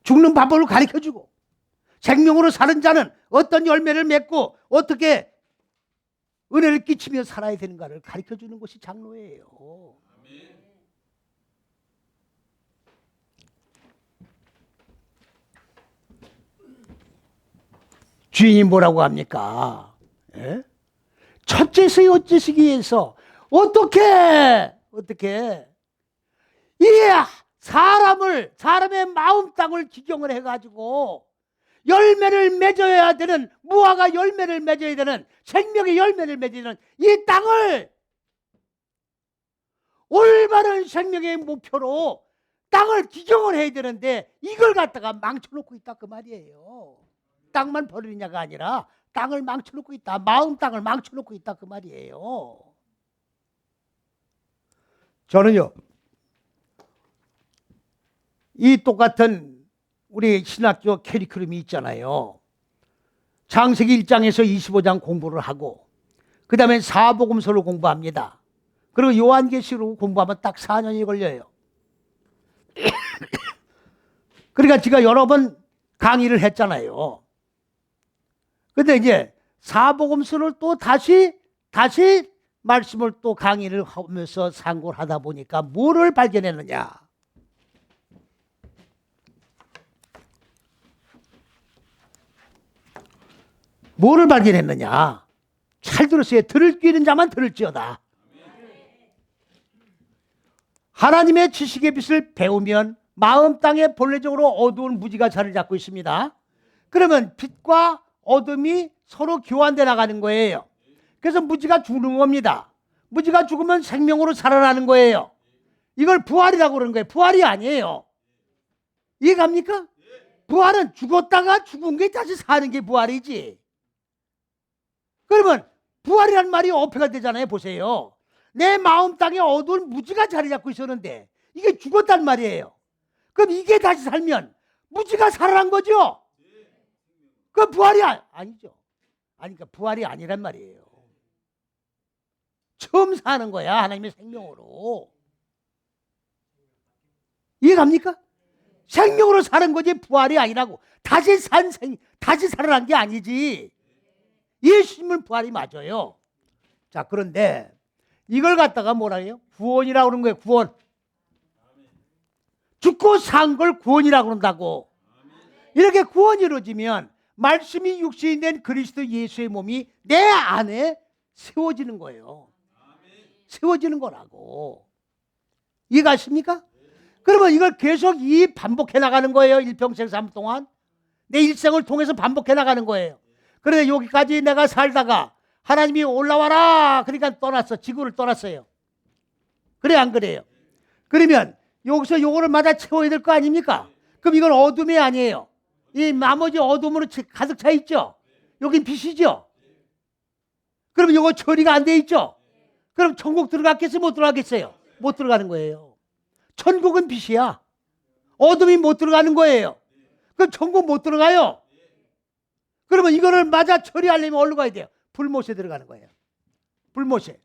죽는 방법을 가르쳐주고 생명으로 사는 자는 어떤 열매를 맺고 어떻게 은혜를 끼치며 살아야 되는가를 가르쳐주는 것이 장로예요. 아멘. 주인이 뭐라고 합니까? 예? 첫째서 어째시기 위해서 어떻게 이 사람의 마음 땅을 기경을 해가지고 열매를 맺어야 되는, 무화과 열매를 맺어야 되는, 생명의 열매를 맺어야 되는 이 땅을 올바른 생명의 목표로 땅을 기경을 해야 되는데 이걸 갖다가 망쳐놓고 있다 그 말이에요. 땅만 버리냐가 아니라 땅을 망쳐놓고 있다. 마음 땅을 망쳐놓고 있다 그 말이에요. 저는요, 이 똑같은 우리 신학교 캐리큘럼이 있잖아요. 창세기 1장에서 25장 공부를 하고 그 다음에 사복음서를 공부합니다. 그리고 요한계시록 공부하면 딱 4년이 걸려요. 그러니까 제가 여러 번 강의를 했잖아요. 근데 이제 사복음서를 또 다시 말씀을 또 강의를 하면서 상고를 하다 보니까 뭐를 발견했느냐. 뭐를 발견했느냐. 잘 들으세요. 들을 귀 있는 자만 들을지어다. 하나님의 지식의 빛을 배우면 마음 땅에 본래적으로 어두운 무지가 자리를 잡고 있습니다. 그러면 빛과 어둠이 서로 교환돼 나가는 거예요. 그래서 무지가 죽는 겁니다. 무지가 죽으면 생명으로 살아나는 거예요. 이걸 부활이라고 그러는 거예요. 부활이 아니에요. 이해갑니까? 부활은 죽었다가 죽은 게 다시 사는 게 부활이지. 그러면 부활이란 말이 어폐가 되잖아요. 보세요. 내 마음 땅에 어두운 무지가 자리 잡고 있었는데 이게 죽었단 말이에요. 그럼 이게 다시 살면 무지가 살아난 거죠. 그 부활이 아니죠. 그러니까 부활이 아니란 말이에요. 처음 사는 거야. 하나님의 생명으로. 이해갑니까? 생명으로 사는 거지 부활이 아니라고. 다시 살아난 게 아니지. 예수님은 부활이 맞아요. 자, 그런데 이걸 갖다가 뭐라 해요? 구원이라고 그러는 거예요. 구원. 죽고 산 걸 구원이라고 그런다고. 이렇게 구원이 이루어지면 말씀이 육신이 된 그리스도 예수의 몸이 내 안에 세워지는 거예요. 세워지는 거라고. 이해가십니까? 그러면 이걸 계속 반복해 나가는 거예요. 일평생 삶 동안. 내 일생을 통해서 반복해 나가는 거예요. 그런데 여기까지 내가 살다가 하나님이 올라와라. 그러니까 떠났어. 지구를 떠났어요. 그래 안 그래요? 그러면 여기서 요거를 맞아 채워야 될 거 아닙니까? 그럼 이건 어둠이 아니에요. 이 나머지 어둠으로 가득 차 있죠. 여긴 빛이죠. 그럼 요거 처리가 안 돼 있죠. 그럼 천국 들어갔겠어요? 못 들어가겠어요? 못 들어가는 거예요. 천국은 빛이야. 어둠이 못 들어가는 거예요. 그럼 천국 못 들어가요. 그러면 이거를 맞아 처리하려면 어디로 가야 돼요? 불못에 들어가는 거예요. 불못에.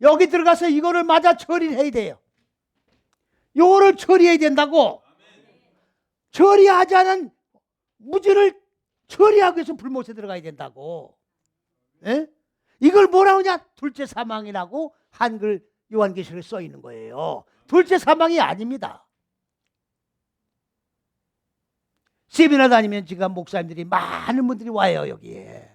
여기 들어가서 이거를 맞아 처리를 해야 돼요. 요거를 처리해야 된다고. 처리하지 않은 무지를 처리하기 위해서 불못에 들어가야 된다고. 에? 이걸 뭐라고 하냐? 둘째 사망이라고 한글 요한계시록에 써 있는 거예요. 둘째 사망이 아닙니다. 세미나 다니면 지금 목사님들이 많은 분들이 와요. 여기에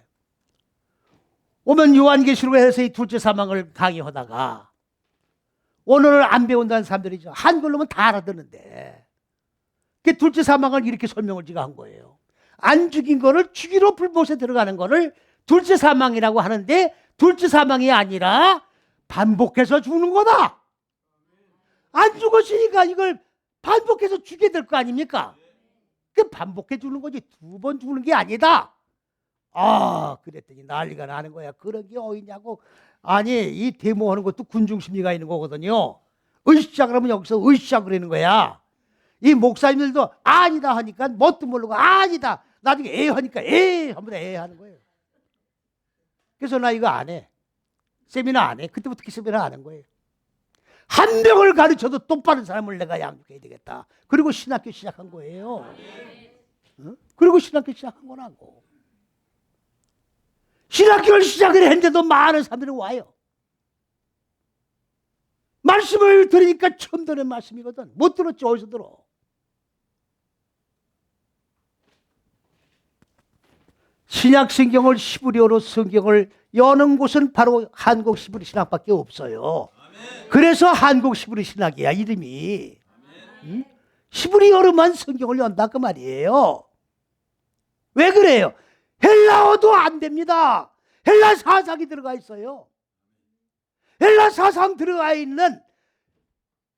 오면 요한계시록에 해서 이 둘째 사망을 강의하다가 오늘을 안 배운다는 사람들이죠. 한글로면 다 알아듣는데 그 둘째 사망을 이렇게 설명을 지가 한 거예요. 안 죽인 거를 죽이러 불못에 들어가는 거를 둘째 사망이라고 하는데 둘째 사망이 아니라 반복해서 죽는 거다. 안 죽었으니까 이걸 반복해서 주게 될 거 아닙니까? 그 반복해 주는 거지 2번 주는 게 아니다. 아, 그랬더니 난리가 나는 거야. 그런 게 어디냐고. 아니, 이 데모하는 것도 군중심리가 있는 거거든요. 으쌰 그러면 여기서 으쌰 그러는 거야. 이 목사님들도 아니다 하니까 뭣도 모르고 아니다. 나중에 에 하니까 에 하면 에 하는 거예요. 그래서 나 이거 안 해. 세미나 안 해. 그때부터 세미나 안 한 거예요. 한 명을 가르쳐도 똑바른 사람을 내가 양육해야 되겠다. 그리고 신학교 시작한 거예요. 어? 그리고 신학교 시작한 거라고. 신학교를 시작을 했는데도 많은 사람들이 와요. 말씀을 들으니까 처음 듣는 말씀이거든. 못 들었지. 어디서 들어? 신약 성경을 히브리어로 성경을 여는 곳은 바로 한국 히브리 신학밖에 없어요. 그래서 한국 히브리 신학이야, 이름이. 응? 히브리어로만 성경을 연다 그 말이에요. 왜 그래요? 헬라어도 안 됩니다. 헬라 사상이 들어가 있어요. 헬라 사상 들어가 있는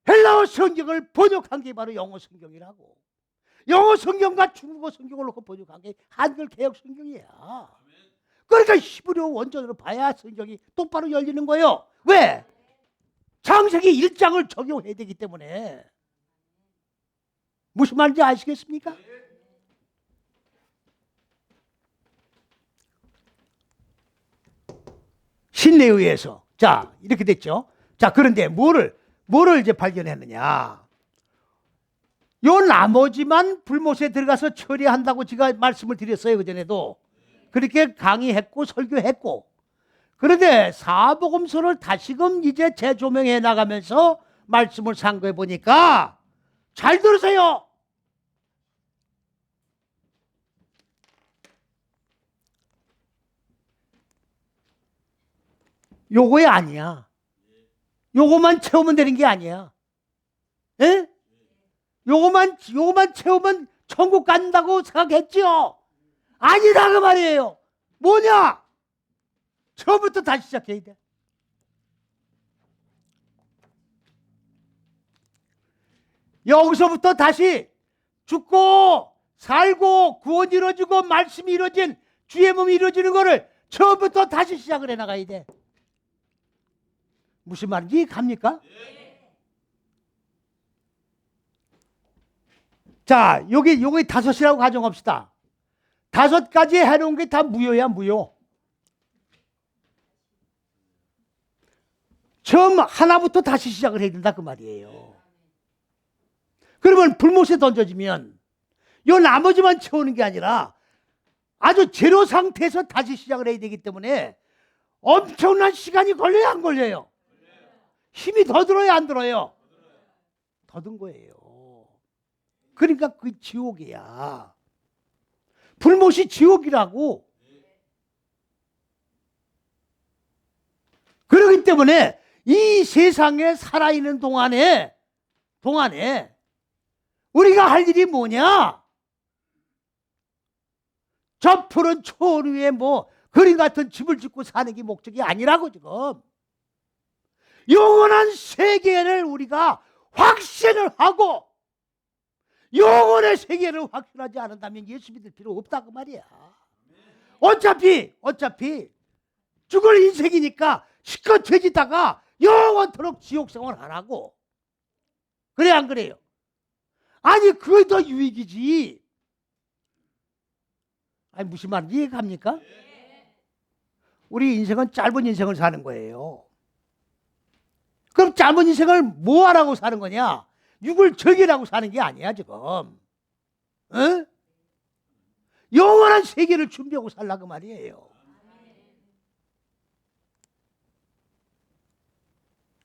헬라어 성경을 번역한 게 바로 영어 성경이라고. 영어 성경과 중국어 성경을 놓고 번역한 게 한글 개혁 성경이야. 그러니까 히브리어 원전으로 봐야 성경이 똑바로 열리는 거예요. 왜? 창세기 1장을 적용해야 되기 때문에. 무슨 말인지 아시겠습니까? 신내에 의해서. 자, 이렇게 됐죠. 자, 그런데 뭐를 이제 발견했느냐. 요 나머지만 불못에 들어가서 처리한다고 제가 말씀을 드렸어요. 그전에도. 그렇게 강의했고 설교했고. 그런데 사복음서를 다시금 이제 재조명해 나가면서 말씀을 상고해 보니까 잘 들으세요. 요거야 아니야. 요거만 채우면 되는 게 아니야. 예? 요거만 채우면 천국 간다고 생각했지요? 아니다 그 말이에요. 뭐냐? 처음부터 다시 시작해야 돼. 여기서부터 다시 죽고 살고 구원이 이루어지고 말씀이 이루어진 주의 몸이 이루어지는 거를 처음부터 다시 시작을 해나가야 돼. 무슨 말인지 갑니까? 자, 여기 5이라고 가정합시다. 5가지 해놓은 게 다 무효야, 무효. 처음 하나부터 다시 시작을 해야 된다 그 말이에요. 그러면 불못에 던져지면 요 나머지만 채우는 게 아니라 아주 제로 상태에서 다시 시작을 해야 되기 때문에 엄청난 시간이 걸려요, 안 걸려요? 힘이 더 들어요, 안 들어요? 더 든 거예요. 그러니까 그 지옥이야. 불못이 지옥이라고. 그렇기 때문에 이 세상에 살아있는 동안에 우리가 할 일이 뭐냐? 저 푸른 초원 위에 뭐 그림 같은 집을 짓고 사는 게 목적이 아니라고 지금. 영원한 세계를 우리가 확신을 하고 영원의 세계를 확신하지 않는다면 예수 믿을 필요 없다 그 말이야. 어차피 죽을 인생이니까 실컷 죄짓다가 영원토록 지옥 생활 안 하고. 그래 안 그래요? 아니 그게 더 유익이지. 아니 무슨 말인지 이해갑니까? 우리 인생은 짧은 인생을 사는 거예요. 그럼 짧은 인생을 뭐 하라고 사는 거냐? 육을 즐기라고 사는 게 아니야 지금. 어? 영원한 세계를 준비하고 살라고 말이에요.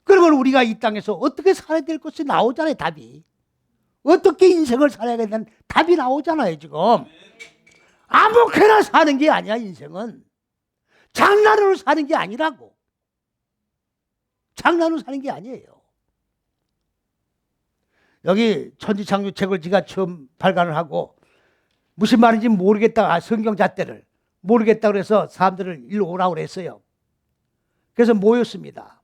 그러면 우리가 이 땅에서 어떻게 살아야 될 것이 나오잖아요. 답이. 어떻게 인생을 살아야 되는 답이 나오잖아요 지금. 아무렇게나 사는 게 아니야 인생은. 장난으로 사는 게 아니라고. 장난으로 사는 게 아니에요. 여기 천지창조책을 제가 처음 발간을 하고 무슨 말인지 모르겠다. 성경 잣대를 모르겠다 그래서 사람들을 일로 오라고 그랬어요. 그래서 모였습니다.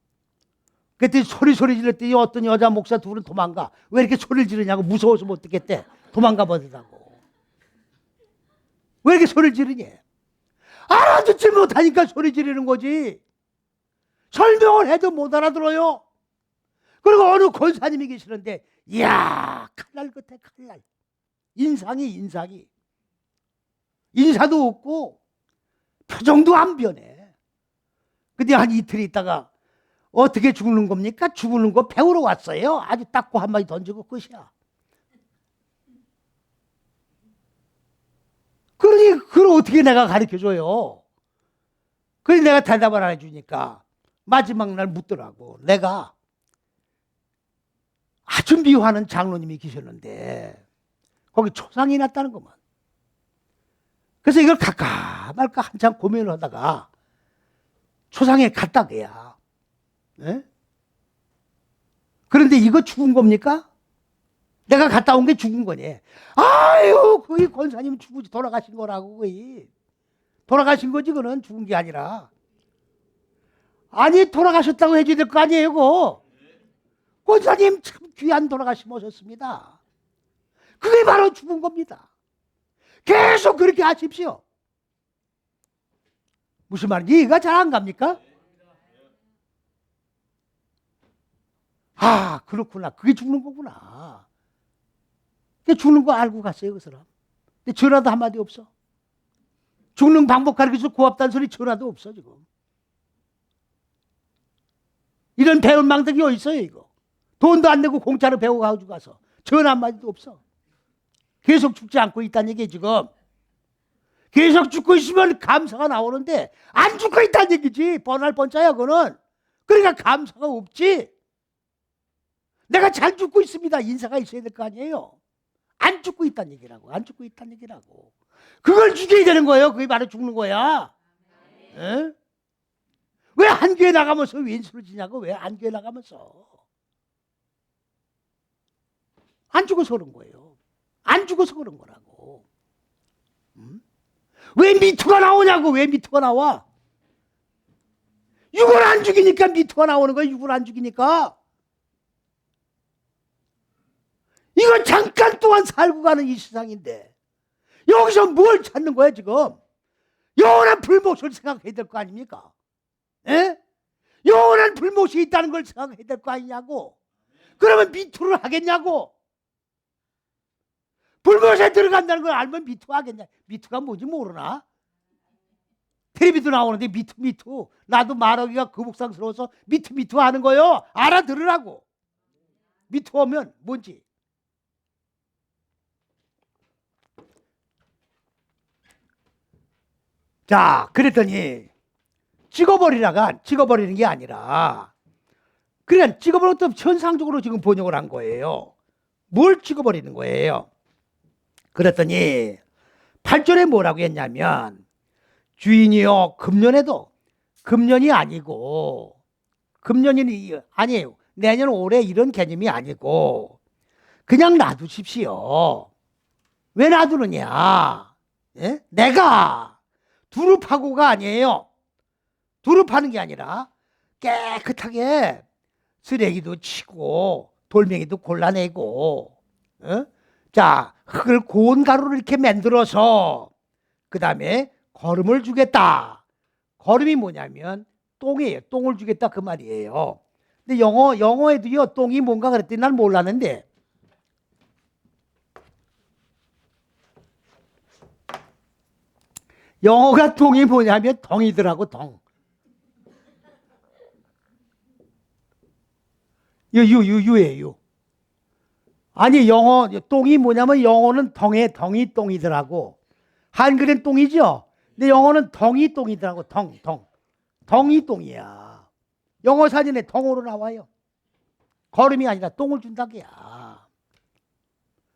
그때 소리 질렀더니 어떤 여자 목사 둘은 도망가. 왜 이렇게 소리를 지르냐고. 무서워서 못 듣겠대. 도망가 버리다고. 왜 이렇게 소리를 지르냐. 알아듣지 못하니까 소리 지르는 거지. 설명을 해도 못 알아들어요. 그리고 어느 권사님이 계시는데, 이야, 칼날 같아, 칼날. 인상이. 인사도 없고, 표정도 안 변해. 근데 한 이틀 있다가, 어떻게 죽는 겁니까? 죽는 거 배우러 왔어요. 아주 딱고 한마디 던지고 끝이야. 그러니, 그걸 어떻게 내가 가르쳐줘요? 그래서 내가 대답을 안 해주니까, 마지막 날 묻더라고. 내가 아주 미워하는 장로님이 계셨는데 거기 초상이 났다는 것만. 그래서 이걸 갈까 말까 한참 고민을 하다가 초상에 갔다 그야. 네? 그런데 이거 죽은 겁니까? 내가 갔다 온 게 죽은 거니. 아유, 거기 권사님 죽으지 돌아가신 거라고. 거기 돌아가신 거지. 그는 죽은 게 아니라. 아니, 돌아가셨다고 해줘야 될 거 아니에요. 그거. 권사님 참 귀한 돌아가심 오셨습니다. 그게 바로 죽은 겁니다. 계속 그렇게 하십시오. 무슨 말인지 이해가 잘 안 갑니까? 아, 그렇구나. 그게 죽는 거구나. 죽는 거 알고 갔어요, 그 사람. 근데 전화도 한마디 없어. 죽는 방법 가르쳐서 고맙다는 소리 전화도 없어, 지금. 이런 배은망덕이 어디 있어요, 이거. 돈도 안 내고 공짜로 배워가지고 가서 전화 한마디도 없어. 계속 죽지 않고 있다는 얘기예요, 지금. 계속 죽고 있으면 감사가 나오는데 안 죽고 있다는 얘기지. 뻔할 뻔짜야, 그거는. 그러니까 감사가 없지. 내가 잘 죽고 있습니다. 인사가 있어야 될 거 아니에요. 안 죽고 있다는 얘기라고. 안 죽고 있다는 얘기라고. 그걸 죽여야 되는 거예요. 그게 바로 죽는 거야. 에? 왜 한교회 나가면서 왼수를 지냐고. 왜 한교회 나가면서. 안 죽어서 그런 거예요. 안 죽어서 그런 거라고. 왜 미투가 나오냐고. 왜 미투가 나와. 육을 안 죽이니까 미투가 나오는 거야. 육을 안 죽이니까. 이건 잠깐 동안 살고 가는 이 세상인데 여기서 뭘 찾는 거야 지금. 영원한 불못을 생각해야 될 거 아닙니까? 에? 영원한 불못이 있다는 걸 생각해야 될 거 아니냐고. 그러면 미투를 하겠냐고. 불못에 들어간다는 걸 알면 미투 하겠냐. 미투가 뭔지 모르나? 텔레비도 나오는데 미투. 나도 말하기가 거북상스러워서 미투 하는 거요. 알아들으라고. 미투 하면 뭔지. 자, 그랬더니 찍어버리는 게 아니라 그냥 찍어버리는 것도 현상적으로 지금 번역을 한 거예요. 뭘 찍어버리는 거예요? 그랬더니 8절에 뭐라고 했냐면 주인이요 금년이 아니고 금년이 아니에요. 내년 올해 이런 개념이 아니고 그냥 놔두십시오. 왜 놔두느냐? 예? 내가 두릅하고가 아니에요. 두릅하는 게 아니라 깨끗하게 쓰레기도 치고 돌멩이도 골라내고 자, 흙을 고운 가루를 이렇게 만들어서 그 다음에 거름을 주겠다. 거름이 뭐냐면 똥이에요. 똥을 주겠다 그 말이에요. 근데 영어에도요 똥이 뭔가 그랬더니 난 몰랐는데 영어가 똥이 뭐냐면 덩이더라고. 덩. 유예요. 아니 영어 똥이 뭐냐면 영어는 덩이 똥이더라고. 한글은 똥이죠. 근데 영어는 덩이 똥이더라고. 덩이 똥이야. 영어 사전에 덩으로 나와요. 걸음이 아니라 똥을 준다고야.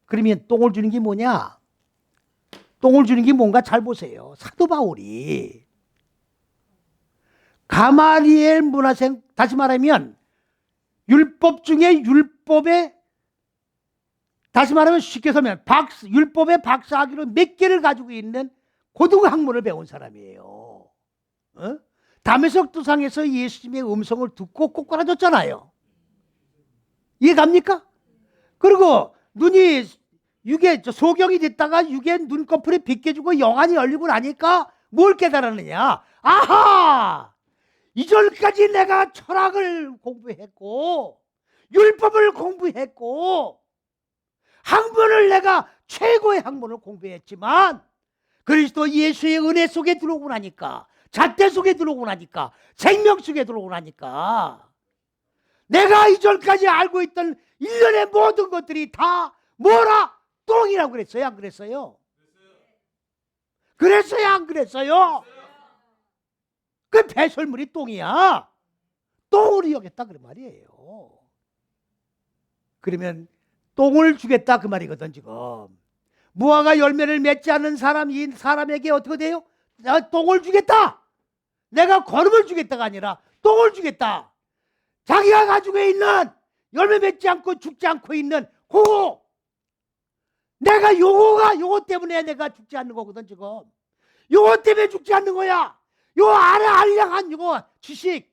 그러면 똥을 주는 게 뭐냐? 똥을 주는 게 뭔가 잘 보세요. 사도 바울이 가마리엘 문화생, 다시 말하면 율법 중에 율법에, 다시 말하면 쉽게 서면 율법의 박사학위로 몇 개를 가지고 있는 고등학문을 배운 사람이에요. 다메섹 도상에서 예수님의 음성을 듣고 꼬꾸라졌잖아요. 이해갑니까? 그리고 눈이 소경이 됐다가 육의 눈꺼풀이 비껴주고 영안이 열리고 나니까 뭘 깨달았느냐? 아하! 이전까지 내가 철학을 공부했고 율법을 공부했고 학문을 내가 최고의 학문을 공부했지만 그리스도 예수의 은혜 속에 들어오고 나니까 잣대 속에 들어오고 나니까 생명 속에 들어오고 나니까 내가 이전까지 알고 있던 일련의 모든 것들이 다 뭐라? 똥이라고 그랬어요? 안 그랬어요? 그랬어요? 안 그랬어요? 그 배설물이 똥이야. 똥으로 여겼다 그 말이에요. 그러면 똥을 주겠다 그 말이거든. 지금 무화과 열매를 맺지 않는 이 사람에게 어떻게 돼요? 내가 똥을 주겠다. 내가 거름을 주겠다가 아니라 똥을 주겠다. 자기가 가지고 있는 열매 맺지 않고 죽지 않고 있는 그거 내가 요거 때문에 내가 죽지 않는 거거든. 지금 요거 때문에 죽지 않는 거야. 요 안에 알량한 요거 지식,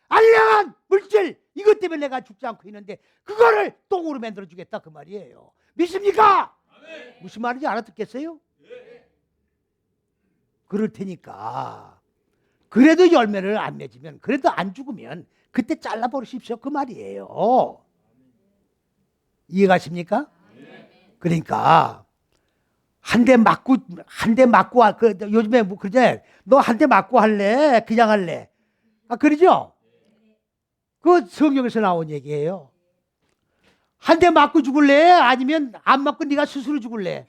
알량한 물질 이것 때문에 내가 죽지 않고 있는데 그거를 똥으로 만들어 주겠다 그 말이에요. 믿습니까? 네. 무슨 말인지 알아듣겠어요? 네. 그럴 테니까 그래도 열매를 안 맺으면 그래도 안 죽으면 그때 잘라버리십시오 그 말이에요. 이해가십니까? 네. 그러니까 한 대 맞고 요즘에 뭐 그러잖아요. 너 한 대 맞고 할래? 그냥 할래? 아 그러죠? 그 성경에서 나온 얘기예요. 한 대 맞고 죽을래? 아니면 안 맞고 네가 스스로 죽을래?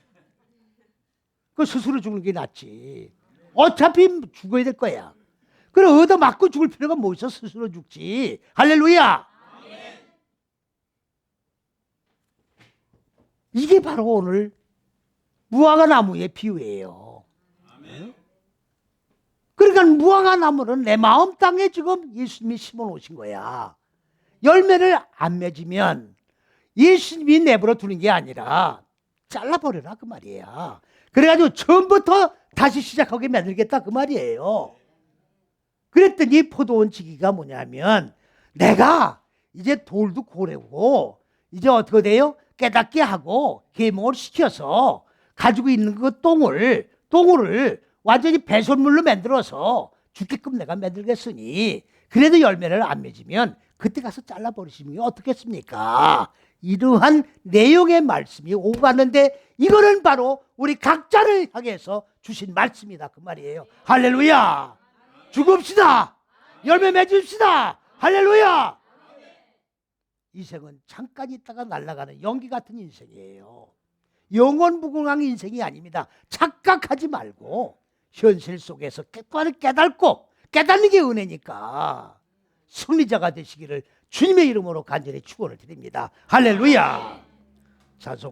그 스스로 죽는 게 낫지. 어차피 죽어야 될 거야. 그래 어디다 맞고 죽을 필요가 뭐 있어? 스스로 죽지. 할렐루야. 이게 바로 오늘 무화과 나무의 비유예요. 그러니까 무화과 나무는 내 마음 땅에 지금 예수님이 심어 놓으신 거야. 열매를 안 맺으면 예수님이 내버려 두는 게 아니라 잘라버려라 그 말이야. 그래가지고 처음부터 다시 시작하게 만들겠다 그 말이에요. 그랬더니 포도원 지기가 뭐냐면 내가 이제 돌도 고래고 이제 어떻게 돼요? 깨닫게 하고 계몽을 시켜서 가지고 있는 그 똥을 완전히 배설물로 만들어서 죽게끔 내가 만들겠으니 그래도 열매를 안 맺으면 그때 가서 잘라버리시면 어떻겠습니까? 이러한 내용의 말씀이 오고 갔는데 이거는 바로 우리 각자를 향해서 주신 말씀이다 그 말이에요. 할렐루야. 죽읍시다. 열매 맺읍시다. 할렐루야. 인생은 잠깐 있다가 날아가는 연기 같은 인생이에요. 영원무궁한 인생이 아닙니다. 착각하지 말고 현실 속에서 깨닫고 깨닫는 게 은혜니까 승리자가 되시기를 주님의 이름으로 간절히 축원을 드립니다. 할렐루야. 찬송